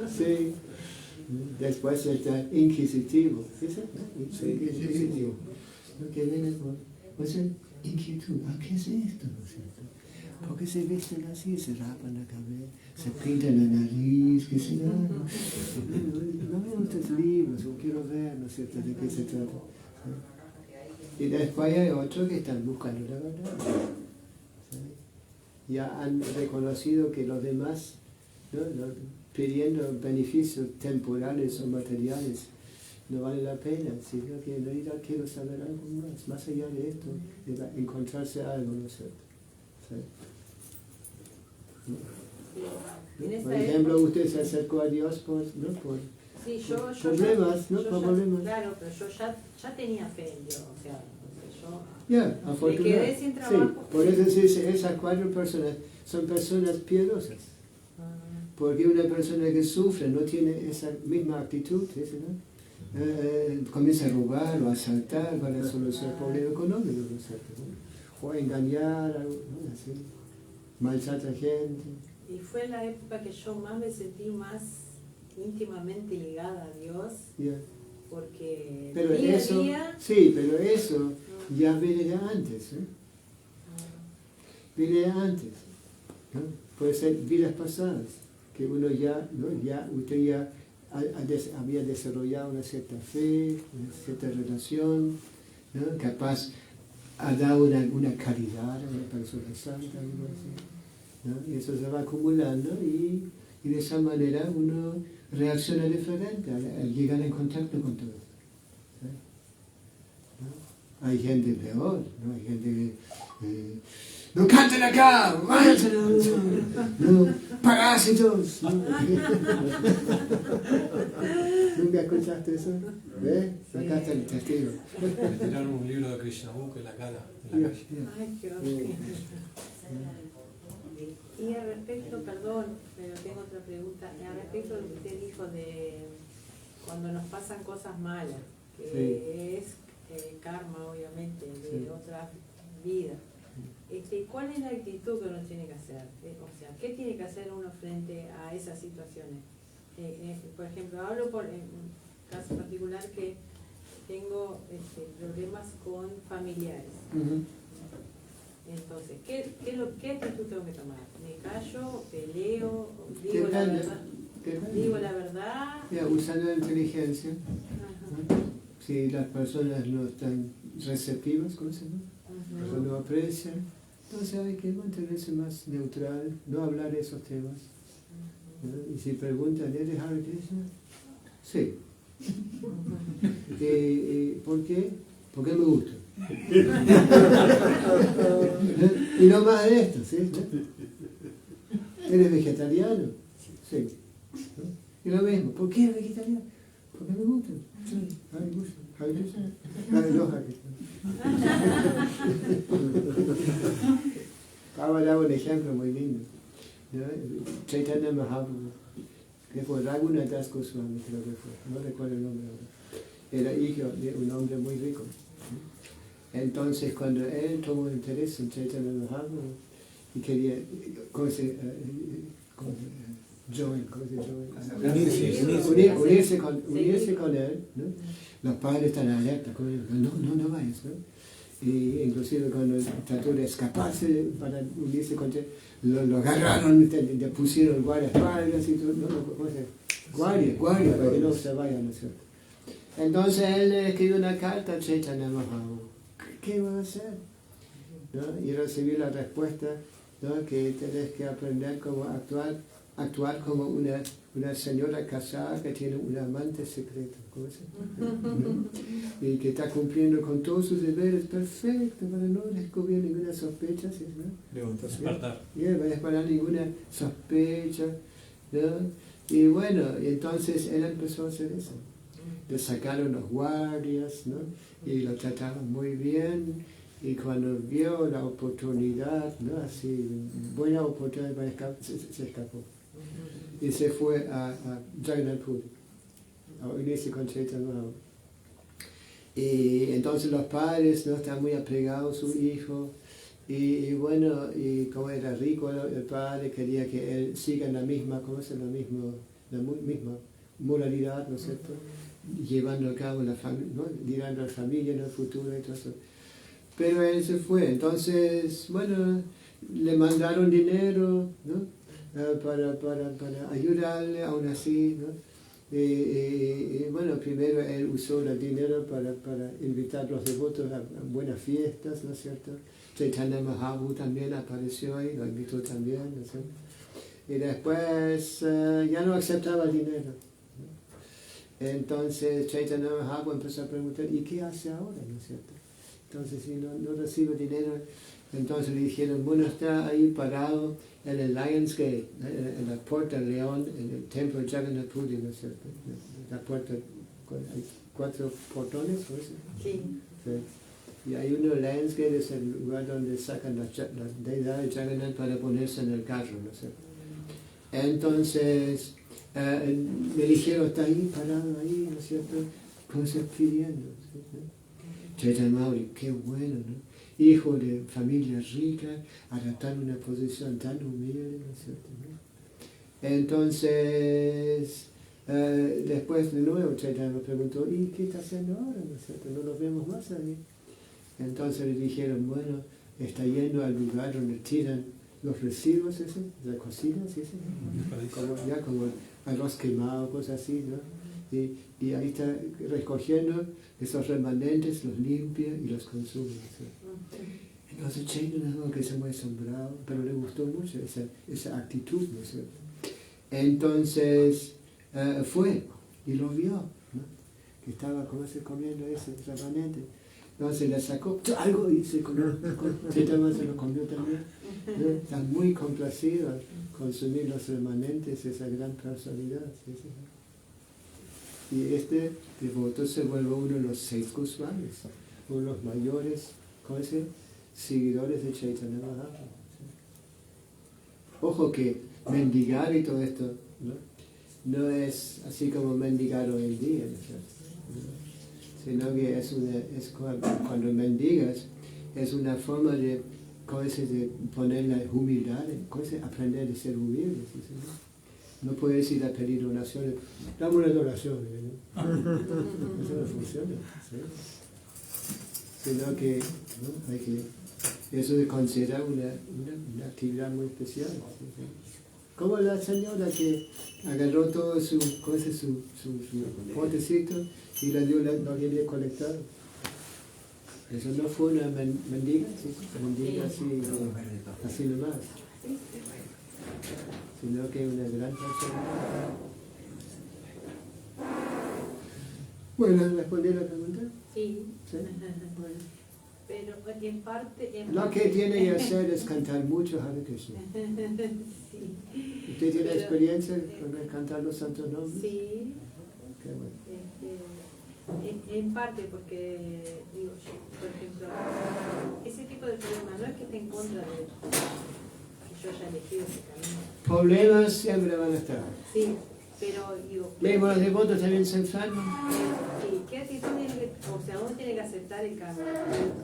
Sí. Después está inquisitivo, ¿sí? Sí, inquisitivo. Que viene con esa inquietud, ¿qué es esto? ¿No es cierto? ¿Por qué se visten así? Se rapan la cabeza, se pintan la nariz, qué sé yo. No veo estos libros, yo quiero ver, ¿no es cierto?, de qué se trata. Y después hay otros que están buscando la verdad. ¿Sí? Ya han reconocido que los demás, ¿no?, pidiendo beneficios temporales o materiales, no vale la pena, sino que en realidad quiero saber algo más allá de esto, de encontrarse algo, ¿no es cierto? ¿Sí? Por ejemplo, usted se acercó a Dios por Sí, yo problemas, ¿no? Por problemas. Claro, pero yo ya tenía fe en Dios, o sea, yo afortunadamente. me quedé sin trabajo. Sí, por eso se dice, esas 4 personas son personas piadosas. Porque una persona que sufre no tiene esa misma actitud, ¿no? Comienza a robar o a asaltar para solucionar problemas económicos, ¿no es cierto? ¿No? O a engañar, ¿no? Así, maltrata a gente. Y fue la época que yo más me sentí más íntimamente ligada a Dios, porque pero día eso, a día... Sí, pero eso ya viene de antes, viene de antes, ¿no? Puede ser vidas pasadas, que uno ya, ¿no? Usted ya había desarrollado una cierta fe, una cierta relación, ¿no? Capaz ha dado una caridad a una persona santa, algo así, ¿no? Y eso se va acumulando y de esa manera uno reacciona diferente al llegar en contacto con todo esto, ¿sí? ¿No? Hay gente peor, ¿no? Hay gente que ¡no canten acá! ¡Váyanse! ¡No! ¡Parásitos! ¿No? ¿Nunca escuchaste eso? ¿Ves? Acá está el testigo. Me tiraron un libro de Krishnamukha en la cara, en la calle. Ay, qué horrible. Y al respecto, perdón, pero tengo otra pregunta. Al respecto de lo que usted dijo de cuando nos pasan cosas malas, que es karma, obviamente, de otras vidas. ¿Cuál es la actitud que uno tiene que hacer? O sea, ¿qué tiene que hacer uno frente a esas situaciones? Por ejemplo, hablo por un caso particular que tengo problemas con familiares. Entonces, ¿qué actitud tengo que tomar? ¿Me callo? ¿Peleo? ¿Digo la verdad? ¿Digo la verdad? Ya, usando la inteligencia. Ajá. Si las personas no están receptivas, ¿cómo se llama? O no aprecian, entonces hay que mantenerse más neutral, no hablar de esos temas. ¿No? Y si preguntan, ¿eres Hare Krishna? Sí. ¿Por qué? Porque me gusta. Y no más de esto, ¿sí? ¿Eres vegetariano? Sí. ¿No? Y lo mismo, ¿por qué eres vegetariano? Porque me gusta. Sí, Hare Krishna. Hare Krishna. No, Hare Krishna. Ahora hago un ejemplo muy lindo. ¿No? Chaitanya Mahaprabhu, que fue Raghunath Das Goswami, creo que fue, no recuerdo el nombre ahora. Era hijo de un hombre muy rico. Entonces, cuando él tomó interés en Chaitanya Mahaprabhu y quería unirse con él, ¿no? Los padres están alerta, no vayas, ¿no? Y inclusive cuando trató de escaparse para unirse con él, lo agarraron, le pusieron guardaespaldas y todo, guardia, para que no se vaya, ¿no es cierto? Entonces él le escribió una carta a Chaitanya Mahaprabhu. ¿Qué va a hacer? ¿No? Y recibí la respuesta, ¿no? Que tenés que aprender cómo actuar como una señora casada que tiene un amante secreto, ¿cómo se llama? Y que está cumpliendo con todos sus deberes perfecto para no descubrir ninguna sospecha, ¿sí? ¿No? Levantarse. Para ninguna sospecha, ¿no? Y bueno, entonces él empezó a hacer eso. Le sacaron los guardias, ¿no? Y lo trataron muy bien. Y cuando vio la oportunidad, ¿no? Así, buena oportunidad para escapar, se escapó. Y se fue a Jagannath Puri, a unirse con Chaitanya Mahaprabhu. Y entonces los padres, ¿no? Están muy apegados a su hijo. Y bueno, y como era rico el padre, quería que él siga en la misma, la misma moralidad, ¿no es cierto? Llevando a cabo la familia, ¿no? Liderando a la familia en el futuro y todo eso. Pero él se fue, entonces, bueno, le mandaron dinero, ¿no? Para ayudarle, aún así, ¿no? Y bueno, primero él usó el dinero para invitar a los devotos a buenas fiestas, ¿no es cierto? Chaitanya Mahaprabhu también apareció ahí, lo invitó también, ¿no es cierto? Y después ya no aceptaba el dinero, ¿no? Entonces Chaitanya Mahaprabhu empezó a preguntar, ¿y qué hace ahora, no es cierto? Entonces, si no recibe dinero, entonces le dijeron, bueno, está ahí parado en el Lions Gate, en la puerta del León, en el templo de Jagannath Puri, ¿no es cierto? La puerta, hay 4 portones, ¿no es? Sí. Sí. Y hay uno, Lions Gate es el lugar donde sacan las deidades de Jagannath para ponerse en el carro, ¿no es cierto? Entonces, me dijeron, está ahí, parado ahí, ¿no es cierto? Cosas pidiendo, ¿sí? Chaitanya Mahaprabhu, qué bueno, ¿no? Hijo de familia rica, adaptando una posición tan humilde, ¿no es cierto? ¿No? Entonces, después de nuevo Chaitanya me preguntó, ¿y qué está haciendo ahora, no es cierto? No nos vemos más ahí. Entonces le dijeron, bueno, está yendo al lugar donde tiran los residuos, ¿sí? La cocina, ¿sí? Como arroz quemado, cosas así, ¿no? Y ahí está recogiendo esos remanentes, los limpia y los consume, ¿sí? Entonces Chaitanya que se muy asombrado, pero le gustó mucho esa actitud, ¿no es cierto? Entonces fue y lo vio, ¿no? Que estaba comiendo ese remanente. Entonces le sacó algo y se comió. Chaitanya se lo comió también, ¿no? Está muy complacido al consumir los remanentes, esa gran personalidad, ¿sí? Y este devoto se vuelve uno de los 6 Goswamis, uno de los mayores seguidores de Chaitanya Mahaprabhu. Ojo que mendigar y todo esto, no es así como mendigar hoy en día, ¿no es cierto? Sino que es cuando mendigas, es una forma de poner la humildad, aprender a ser humilde. ¿Sí? No puedes ir a pedir donaciones, dame una donación, ¿no? Eso no funciona. ¿Sí? Sino que, ¿no? Eso se considera una actividad muy especial. ¿Sí? Como la señora que agarró todo su potecito y le dio lo que había colectado. Eso no fue una mendiga, ¿sí? Mendiga así nomás, sino que una gran persona. Bueno, ¿respondí la pregunta? Sí. ¿Sí? Bueno. Pero en parte... Lo que tiene que hacer es cantar mucho Hare Krishna. Sí. ¿Usted tiene experiencia con cantar los santos nombres? Sí. Qué bueno. En parte porque, digo yo, por ejemplo, ese tipo de problema no es que esté en contra de que yo haya elegido ese camino. Problemas siempre van a estar. Sí, pero digo... Mismo los devotos también se enferman. Sí, ¿qué actitud tiene que, o sea, uno tiene que aceptar el cambio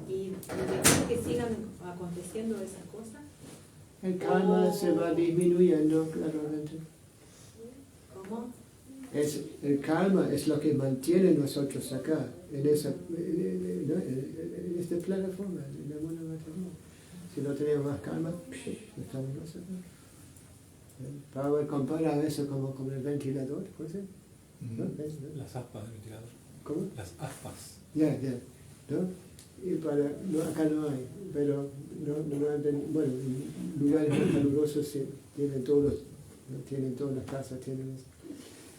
y dejar que sigan aconteciendo esas cosas? El karma se va disminuyendo claramente. ¿Cómo? El karma es lo que mantiene nosotros acá, en esta plataforma, en el mundo material. Si no tenemos más karma, no estamos más acá. Para comparar eso como con el ventilador, ¿puede ser? ¿No? Las aspas del ventilador. ¿Cómo? Las aspas. Ya. ¿No? Y acá no hay, pero bueno, en lugares muy calurosos tienen todas las casas, tienen eso.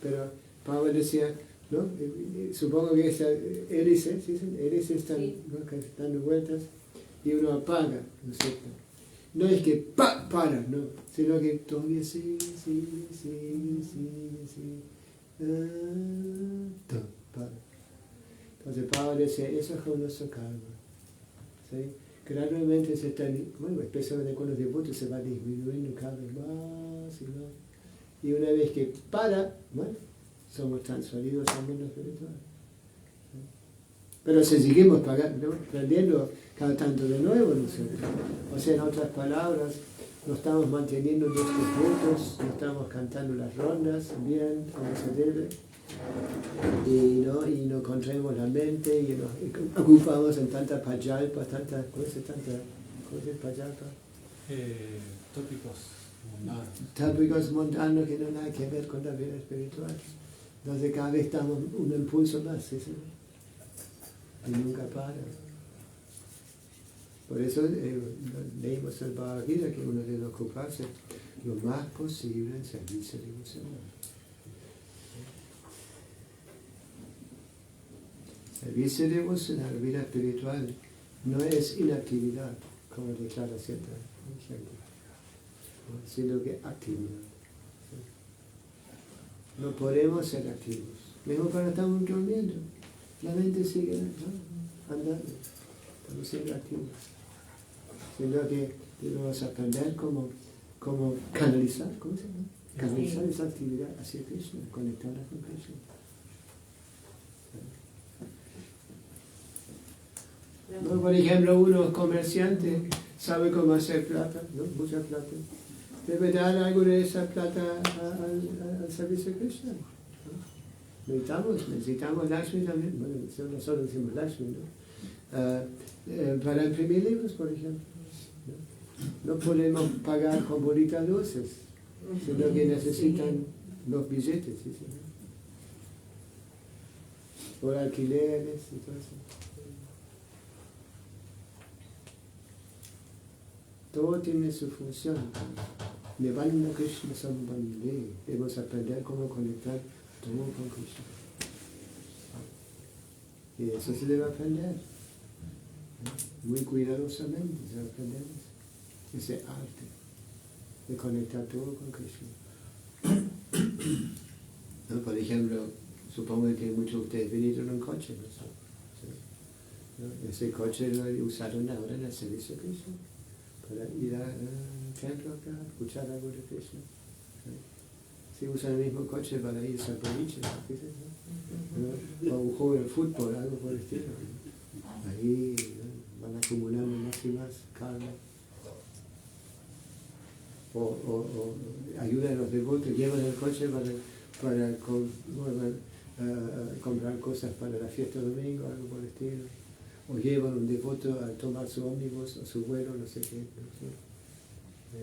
Pero Pablo decía, ¿no? Supongo que esa hélice, ¿sí? Hélices están, sí, ¿no? Que están dando vueltas y uno apaga, ¿no es cierto? No es que para, no, sino que todavía sigue. Para. Entonces Pablo decía, eso es como nuestro karma. ¿Sí? Gradualmente se está, bueno, especialmente con los devotos se va disminuyendo cada vez más y más. Y una vez que para, bueno, somos transferidos al mundo espiritual. ¿Sí? Pero si seguimos aprendiendo cada tanto de nuevo, ¿no es cierto? O sea, en otras palabras, no estamos manteniendo nuestros puntos, no estamos cantando las rondas bien, como se debe, y no contraemos la mente, y nos ocupamos en tantas payalpas, tantas cosas, payalpas. Tópicos mundanos que no tienen nada que ver con la vida espiritual. Entonces cada vez estamos un impulso más, ¿sí? Y nunca para. Por eso leímos el Bhagavad Gita que uno debe ocuparse lo más posible en servicio devocional. Servicio devocional, vida espiritual, no es inactividad, como declara cierta gente, sino que actividad. No podemos ser activos, mismo cuando estamos durmiendo. La mente sigue, ¿no? Andando, estamos siendo activos. Sino que debemos aprender cómo canalizar, ¿cómo se llama? Canalizar esa actividad hacia Krishna, conectarla con Krishna. ¿No? Por ejemplo, uno comerciante sabe cómo hacer plata, ¿no? Mucha plata. Debe dar algo de esa plata al servicio de Krishna. ¿No? Necesitamos Lakshmi también, bueno, nosotros decimos Lakshmi, ¿no? Para imprimir libros, por ejemplo. ¿No? No podemos pagar con bolitas dulces, sino que necesitan los billetes, ¿sí? Por alquileres y todo eso. Todo tiene su función. Nirvana Krishna Sambandhe. Debemos aprender cómo conectar todo con Krishna. Y eso se debe aprender. Muy cuidadosamente se debe aprender ese arte de conectar todo con Krishna. ¿No? Por ejemplo, supongo que muchos de ustedes vinieron en un coche, ¿no? ¿Sí? ¿No? Ese coche lo usaron ahora en el servicio de Krishna. para ir al templo acá, escuchar algo de Krishna. Si usan el mismo coche para ir al boliche, ¿no? O un juego de fútbol, algo por el estilo. Ahí, ¿no? Van acumulando más y más karma. O ayudan a los devotos, llevan el coche para comprar cosas para la fiesta de domingo, algo por el estilo. O llevan un devoto a tomar su ómnibus o su vuelo, no sé qué. ¿No?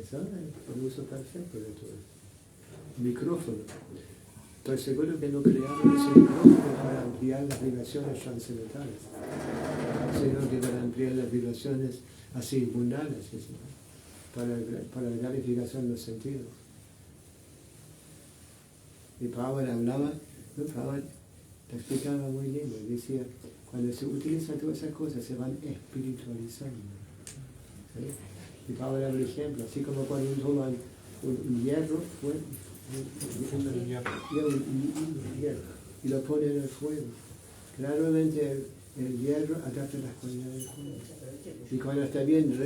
Eso es el uso perfecto de todo esto. Micrófono. Estoy seguro que no crearon ese micrófono para ampliar las vibraciones trascendentales, sino que para ampliar las vibraciones así mundanas, para la clarificación de los sentidos. Y Prabhupada hablaba, ¿no? Prabhupada te explicaba muy lindo, decía, cuando se utilizan todas esas cosas se van espiritualizando. ¿Sí? Y Prabhupada daba el ejemplo, así como cuando uno toma un hierro, y lo pone en el fuego. Claramente el hierro adapta las cualidades del fuego. Y cuando está bien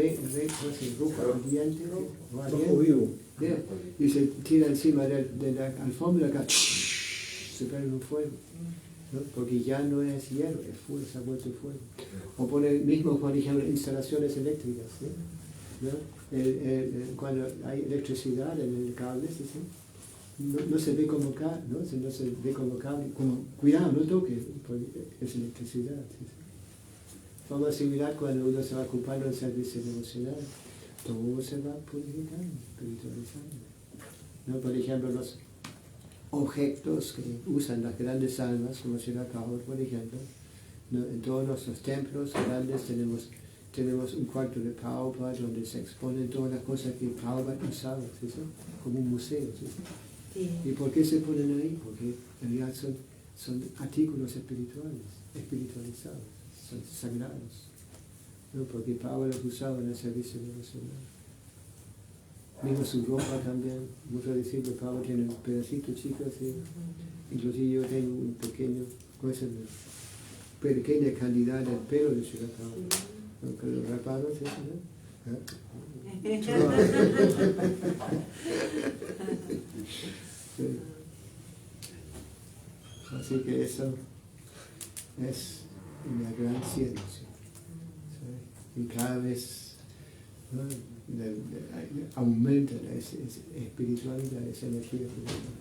rojo ardiente, y se tira encima de la alfombra acá, se cae en un fuego, ¿no? Porque ya no es hierro, es fuego, se ha vuelto fuego. O pone mismo, por ejemplo, instalaciones eléctricas, ¿no? Cuando hay electricidad en el cable, ¿sí? No se ve como cable, ¿no? No se ve como cable, como, cuidado, no toque, es electricidad. ¿Sí? Forma similar cuando uno se va ocupando del servicio devocional, todo se va purificando, espiritualizando. ¿No? Por ejemplo, los objetos que usan las grandes almas, como Srila Prabhupada, por ejemplo, ¿no? En todos nuestros templos grandes tenemos un cuarto de Prabhupada donde se exponen todas las cosas que Prabhupada usaba, ¿sí? Como un museo. ¿Sí? Sí. ¿Y por qué se ponen ahí? Porque en realidad son artículos espiritualizados, son sagrados, ¿no? Porque Prabhupada los usaba en el servicio devocional. Mismo su ropa también, muchos discípulos, Prabhupada tiene un pedacito chico así, inclusive yo tengo un pequeña cantidad del pelo de Srila Prabhupada, ¿no? Que lo rapado, ¿sí? ¿No? Sí. Así que eso es una gran ciencia. ¿Sí? Y cada vez, ¿no? Aumenta esa espiritualidad, esa energía espiritual.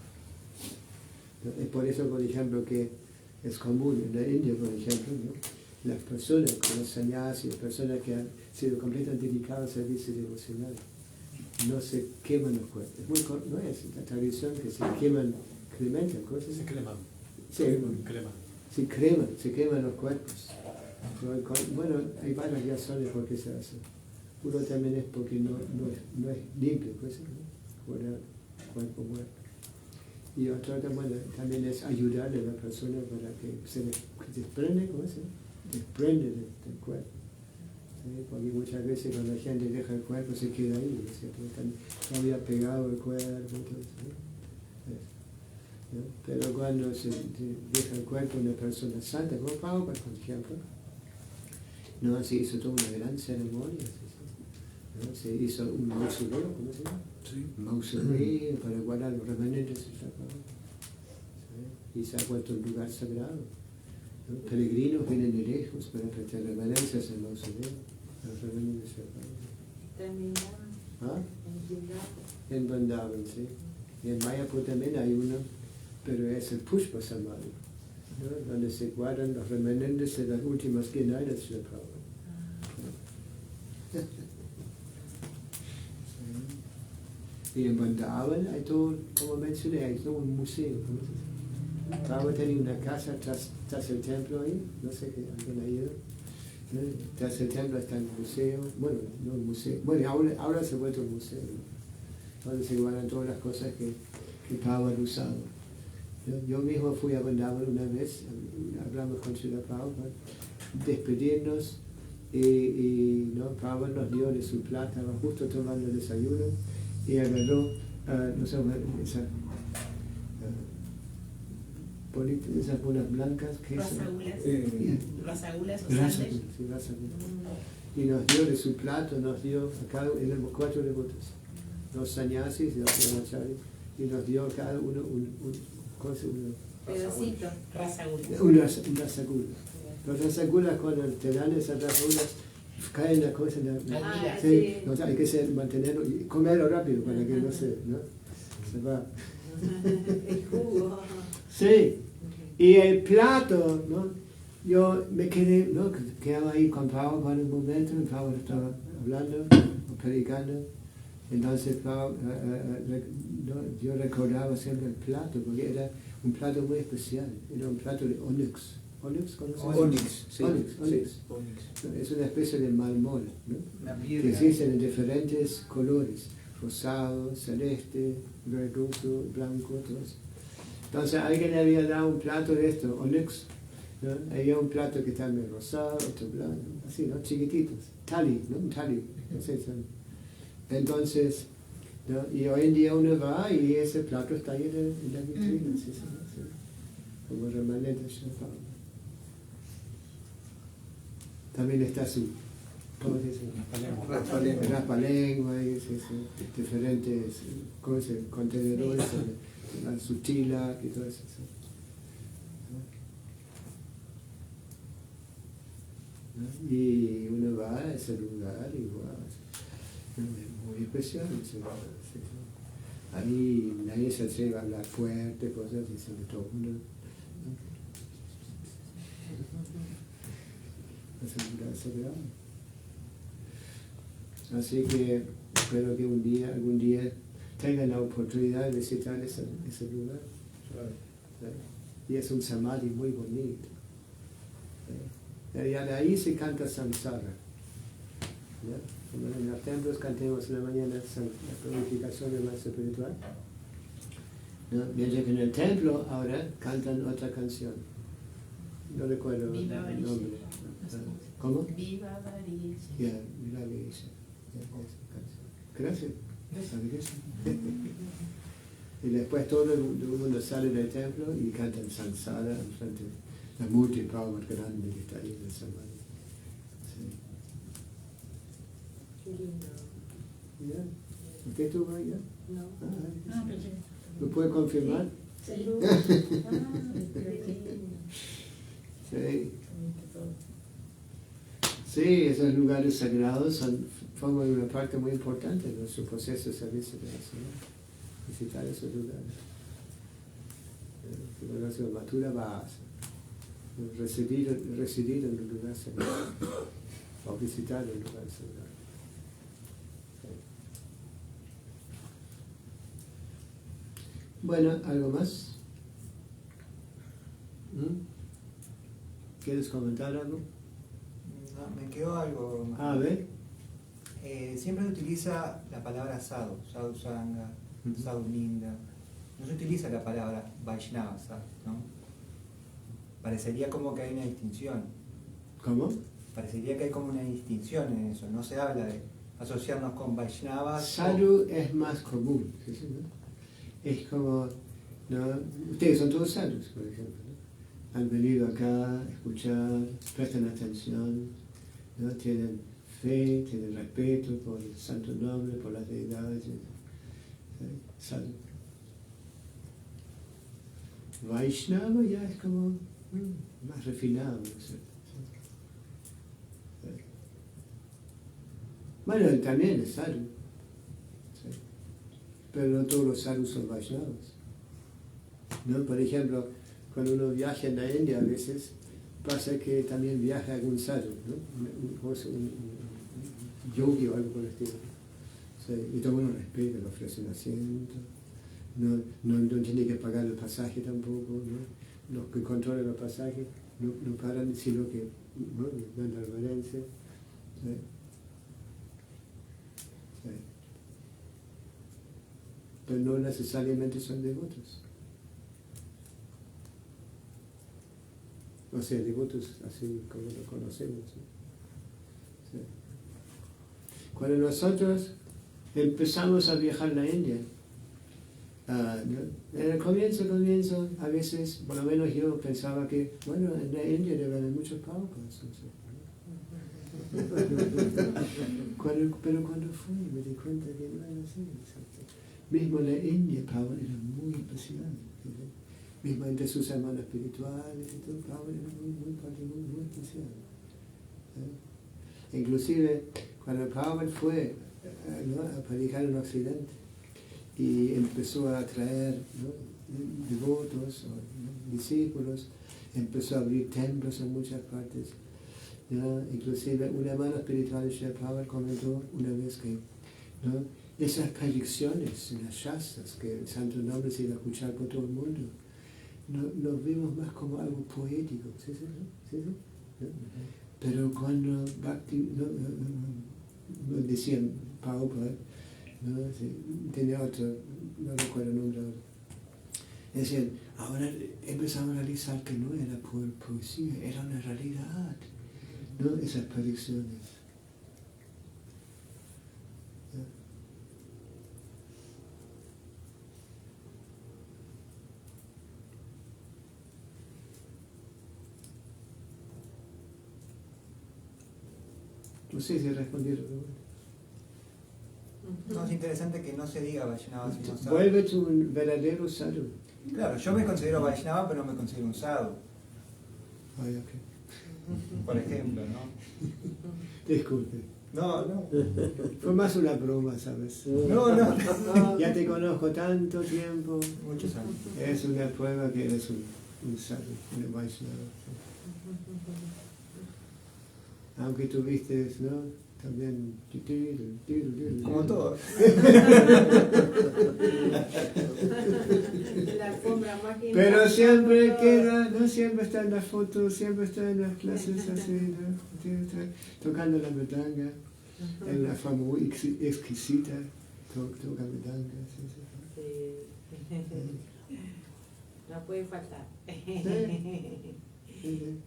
Es por eso, por ejemplo, que es común en la India, por ejemplo, ¿no? Las personas como los sannyasis, las personas que han sido completamente dedicadas al servicio devocional, no se queman los cuerpos. No es la tradición que se queman cosas. Se creman. Se queman los cuerpos. Bueno, hay varias razones por qué se hace. Uno también es porque no es limpio, pues, ¿no? Por el cuerpo muerto. Y otro también es ayudarle a la persona para que se desprende, ¿cómo se llama? Desprende del cuerpo. ¿Sí? Porque muchas veces cuando la gente deja el cuerpo se queda ahí, ¿no? Está todavía pegado el cuerpo, entonces, ¿no? Pero cuando se deja el cuerpo de una persona santa, como Prabhupada, por ejemplo, no, se hizo toda una gran ceremonia, ¿no? Se hizo un mausoleo, ¿cómo se llama? Sí. Un mausoleo para guardar los remanentes de Prabhupada, ¿sí? Y se ha vuelto un lugar sagrado. ¿No? Peregrinos vienen de lejos para prestar reverencias en el mausoleo, los remanentes de Prabhupada. ¿Ah? En Vrindavan, sí. Y en Mayapur también hay uno, pero es el Pushpa Samadhi, ¿no? Donde se guardan los remanentes de las últimas guirnaldas de Prabhupada. Y en Vrindavan hay todo, como mencioné, hay todo un museo. Prabhupada tenía una casa tras el templo ahí, no sé qué alguien ha ido. ¿No? Tras el templo está el museo, bueno, no el museo, bueno, ahora se ha vuelto un museo, ¿no? Donde se guardan todas las cosas que Prabhupada ha usado. Yo mismo fui a Vrindavan una vez, hablamos con Srila Prabhupada, despedirnos, y ¿no? Prabhupada nos dio de su plata, estaba justo tomando el desayuno, y agarró, no sé, bolitas, esas bolas blancas que Rasagulas. Rasagulas o Rasagulas, sándwich. sí, rasagulas. Y nos dio de su plato, nos dio a cada uno, éramos 4 devotos, 2 sannyasis y 2 brahmacharis, y nos dio a cada uno un Pedacito. Rasagulas. una rasagula. Los rasagulas, cuando te dan esas rasagulas, caen la cosa en la. Ah, Sí, sí. o sea, hay que mantenerlo y comerlo rápido para que no se va. El jugo. Sí, y el plato, ¿no? Yo me quedé, ¿no? Quedaba ahí con Pablo por un momento, y Pablo estaba hablando o predicando. Entonces Pablo, yo recordaba siempre el plato, porque era un plato muy especial, era un plato de onyx. ¿Onyx? ¿Conoces? Onyx, sí. Onyx. Sí, Es una especie de mármol, ¿no? una Que piedra. existen en diferentes colores, rosado, celeste, verdoso, blanco, todo eso. Entonces alguien le había dado un plato de esto, onyx, ¿no? Había un plato que estaba rosado, otro blanco, así, ¿no? Chiquititos, tali, ¿no? Un tali, no sé, son. Entonces, ¿no? Y hoy en día uno va y ese plato está ahí en la vitrina, sí, como remanente de champán. También está su, ¿cómo se dice? Raspalengua y diferentes cosas, contenedores, la sutila y todo eso. ¿No? Y uno va a ese lugar y wow, es muy especial ese lugar. Sí. Ahí nadie se atreve a hablar fuerte, cosas y sobre todo uno. Es un lugar sagrado. Así que espero que algún día tengan la oportunidad de visitar ese lugar. Y es un samadhi muy bonito. Y de ahí se canta samsara. Como en los templos cantemos en la mañana la purificación del maestro espiritual. ¿No? Mientras que en el templo ahora cantan otra canción. No recuerdo el nombre. ¿Cómo? Viva Variche. Ya, mira que dice. Gracias. Y después todo el mundo sale del templo y cantan Sansara enfrente de la multipower grande que está ahí en el Samadhi. Sí. Qué lindo. ¿Ya? ¿Usted estuvo ahí ya? No. Ah, perfecto. ¿Lo puede confirmar? Sí. Sí. Sí, esos lugares sagrados forman una parte muy importante de nuestro proceso de servicio de la Señor. Visitar esos lugares. Cuando la Señor matura va a residir en un lugar sagrado o visitar un lugar sagrado. Bueno, ¿algo más? ¿Quieres comentar algo? No, me quedó algo más. A ver. Siempre se utiliza la palabra sadhu, sadhu sangha, sadhu ninda. No se utiliza la palabra Vaishnava, ¿no? Parecería como que hay una distinción. ¿Cómo? Parecería que hay como una distinción en eso. No se habla de asociarnos con Vaishnavas. Sadhu es más común, ¿sí? ¿No? Es como, ¿no? Ustedes son todos sadhus, por ejemplo, ¿no? Han venido acá a escuchar, prestan atención, ¿no? Tienen fe, tienen respeto por el santo nombre, por las deidades, ¿sí? Sadhu. Vaishnava ya es como más refinado, ¿no es cierto? Bueno, él también es sadhu, ¿sí? Pero no todos los sadhus son Vaishnavas, ¿no? Por ejemplo, cuando uno viaja en la India a veces pasa que también viaja algún sadhu, ¿no? Un yogi o algo por el estilo. Sí, y todo uno respeta, le ofrece un asiento, no tiene que pagar el pasaje tampoco, ¿no? Los que controlan los pasajes no pagan, sino que, ¿no?, dan la reverencia. ¿Sí? Sí. Pero no necesariamente son devotos. O sea, devotos así como lo conocemos. ¿Sí? Sí. Cuando nosotros empezamos a viajar a la India, ¿no? En el comienzo, a veces, por lo menos yo pensaba que, bueno, en la India debe haber muchos Prabhupadas. Pero cuando fui me di cuenta que no era así. Mismo en la India, Prabhupada era muy especial. Mismo entre sus hermanos espirituales y todo, Prabhupada era muy especial. Inclusive, cuando Prabhupada fue ¿no? a predicar en Occidente y empezó a atraer ¿no? devotos o ¿no? discípulos, empezó a abrir templos en muchas partes. ¿No? Inclusive un hermano espiritual de Srila Prabhupada comentó una vez que ¿no? esas predicciones en las shastras, que el santo nombre se iba a escuchar por todo el mundo, lo vimos más como algo poético, ¿sí? ¿No? Pero cuando Bhakti, no decían Prabhupada, ¿no? Sí, tenía otro, no recuerdo el nombre ahora. Decían, ahora empezamos a realizar que no era por poesía, era una realidad, ¿no? Esas predicciones. No sé si respondieron. No, es interesante que no se diga Vaishnava sino sadhu. Vuelve tu verdadero sadhu. Claro, yo me considero Vaishnava, pero no me considero un sadhu. Ay, ok. Por ejemplo, ¿no? Disculpe. No. Fue más una broma, ¿sabes? No. Ya te conozco tanto tiempo. Muchos años. Es una prueba que eres un sadhu, un Vaishnava. Aunque tuviste, ¿no? También... Como todo. La alfombra mágica. Pero siempre queda, no siempre está en las fotos, siempre está en las clases así, ¿no? Tocando la mridanga, en una forma muy exquisita, toca mridanga, sí. No puede faltar. Sí.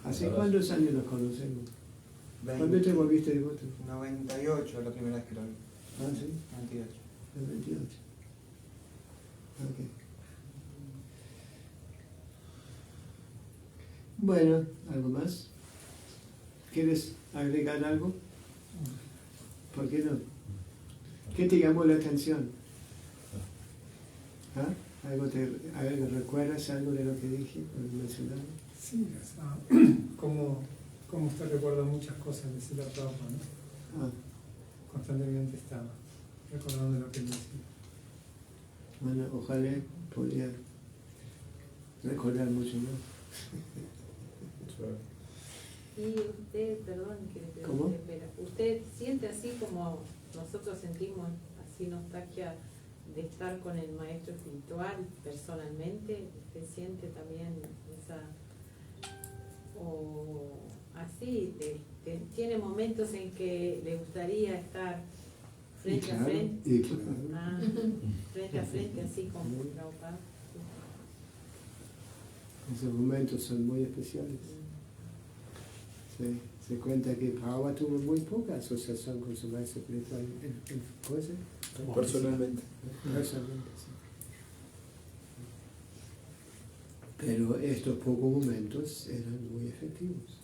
¿Hace cuántos años nos conocemos? ¿Cuándo te volviste devoto? 98, la primera vez que lo vi. Ah, sí, 98. el 28. Ok. Bueno, ¿algo más? ¿Quieres agregar algo? ¿Por qué no? ¿Qué te llamó la atención? ¿Ah? ¿Algo recuerdas algo de lo que dije o mencionado? Sí, o sea, como usted recuerda muchas cosas de Srila Prabhupada, ¿no? Constantemente está recordando lo que él decía. Bueno, ojalá podría recordar mucho más. Y usted, perdón que te ¿Cómo? pero ¿usted siente así como nosotros sentimos así nostalgia de estar con el maestro espiritual personalmente? ¿Usted siente también esa... o así, tiene momentos en que le gustaría estar frente a frente? Frente a frente, así como Prabhupada. Esos momentos son muy especiales. Se cuenta que Prabhupada tuvo muy poca asociación con su maestro espiritual. ¿Puede ser? Personalmente. Personalmente, sí. Pero estos pocos momentos eran muy efectivos.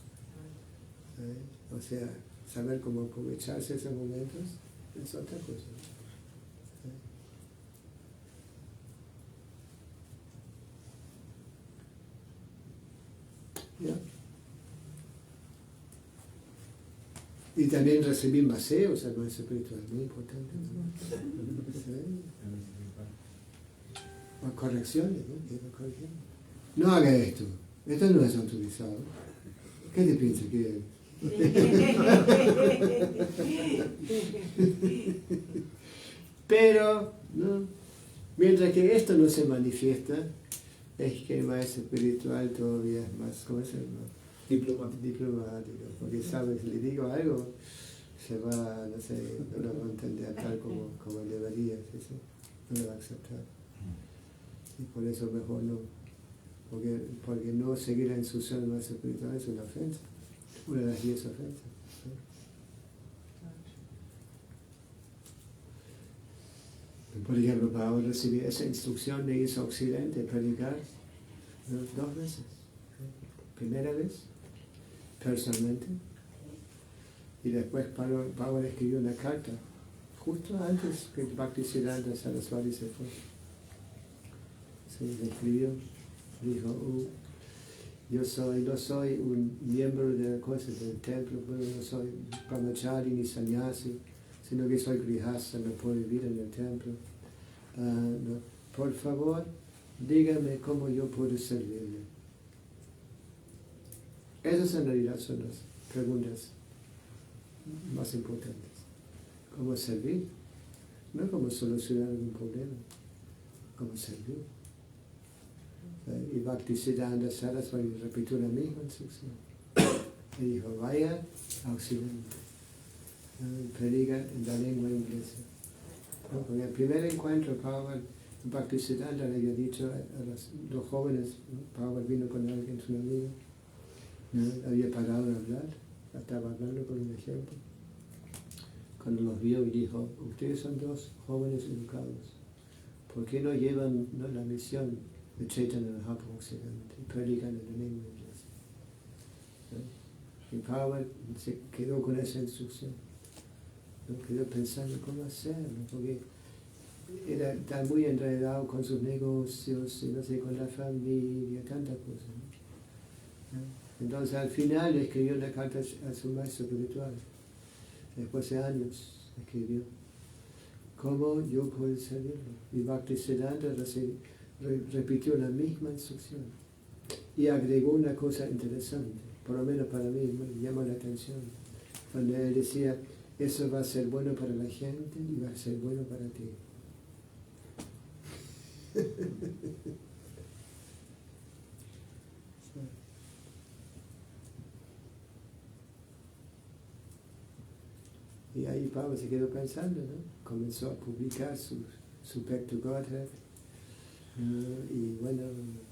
O sea, saber cómo aprovecharse esos momentos es otra cosa. ¿Ya? Y también recibir maseos al maestro espiritual, muy importante. O correcciones, ¿no? No haga esto no es autorizado. ¿Qué te piensas que es? Pero, ¿no? Mientras que esto no se manifiesta, es que el maestro espiritual todavía es más, ¿cómo se llama? Diplomático, porque sabes, le digo algo, se va, no sé, no lo va a entender tal como debería, ¿sí? No lo va a aceptar. Y por eso mejor no, porque no seguir la instrucción del maestro espiritual es una ofensa, una de las 10 ofensas. Por ejemplo, Pablo recibió esa instrucción de irse a Occidente, predicar 2 veces. Primera vez, personalmente, y después Pablo escribió una carta, justo antes que Bhaktisiddhanta Saraswati se fue. Se escribió, dijo, yo no soy un miembro de la cosa del templo, bueno, no soy brahmachari ni sannyasi, sino que soy grihasta, no puedo vivir en el templo. No. Por favor, dígame cómo yo puedo servirle. Esas en realidad son las preguntas más importantes. ¿Cómo servir? No cómo solucionar un problema, cómo servir. Y Bhaktisiddhanta Saraswati repitió la misma instrucción. Y dijo, vaya a Occidente, predica en la lengua inglesa. Porque en el primer encuentro, Bhaktisiddhanta le había dicho a los jóvenes, Pablo vino con alguien, su amigo, había parado de hablar, estaba hablando con un ejemplo. Cuando los vio y dijo, ustedes son 2 jóvenes educados, ¿por qué no llevan la misión de Chaitanya Mahaprabhu Occidente y predican en la lengua inglesa? Y Pablo se quedó con esa instrucción, quedó pensando cómo hacerlo, porque está muy enredado con sus negocios, y no sé, con la familia, tantas cosas. Entonces al final le escribió una carta a su maestro espiritual. Después de años escribió, ¿cómo yo puedo servirlo? Y Bhaktisiddhanta repitió la misma instrucción y agregó una cosa interesante, por lo menos para mí me llamó la atención, cuando él decía, eso va a ser bueno para la gente y va a ser bueno para ti. Y ahí Pablo se quedó pensando, ¿no? Comenzó a publicar su Back to Godhead, y bueno,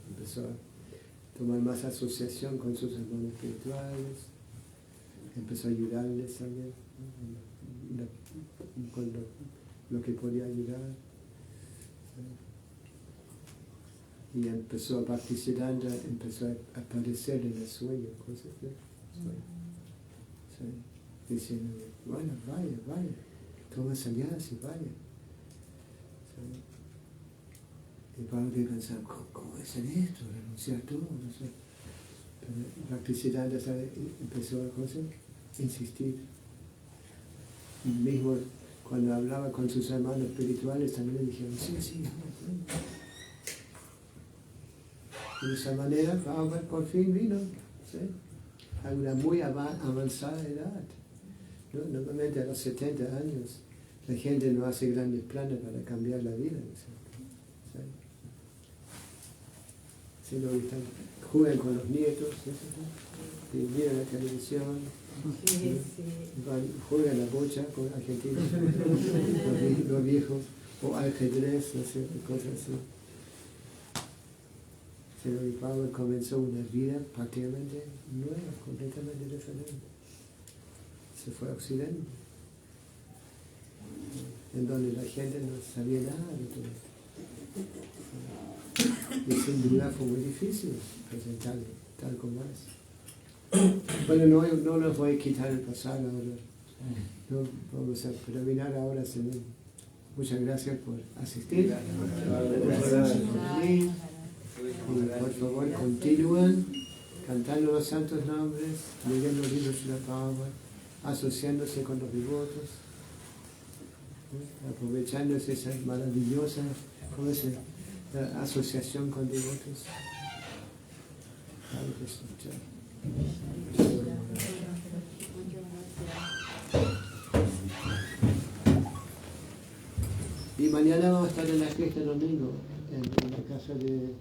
empezó a tomar más asociación con sus hermanos espirituales, empezó a ayudarles también, ¿no? Con lo que podía ayudar. Y empezó a participar, empezó a aparecer en el sueño, cosas de sueño. Sí. Diciendo, bueno, vaya, toma sannyas y vaya. Sí. Y Pablo que pensaba, ¿cómo es esto? Renunciar todo, no sé. Pero Bhaktisiddhanta empezó a insistir. Y mismo cuando hablaba con sus hermanos espirituales también le dijeron, sí, vamos. De esa manera, Pablo por fin vino, ¿sí? A una muy avanzada edad. ¿No? Normalmente a los 70 años la gente no hace grandes planes para cambiar la vida, ¿sí? Sino que juegan con los nietos, ¿sí? Miran la televisión, juegan la bocha con argentinos, los viejos, o ajedrez, no sé, cosas así. Pero Pablo comenzó una vida prácticamente nueva, completamente diferente. Se fue a Occidente, en donde la gente no sabía nada de todo esto. Y sin duda fue muy difícil presentarlo tal como es. Bueno, no les voy a quitar el pasado ahora. No, vamos a terminar ahora, Señor. Muchas gracias por asistir. Muchas gracias por venir. Y por favor continúen cantando los santos nombres, leyendo los libros de la palabra, asociándose con los devotos, aprovechándose esa maravillosa asociación con devotos. Y mañana vamos a estar en la fiesta domingo, en la casa de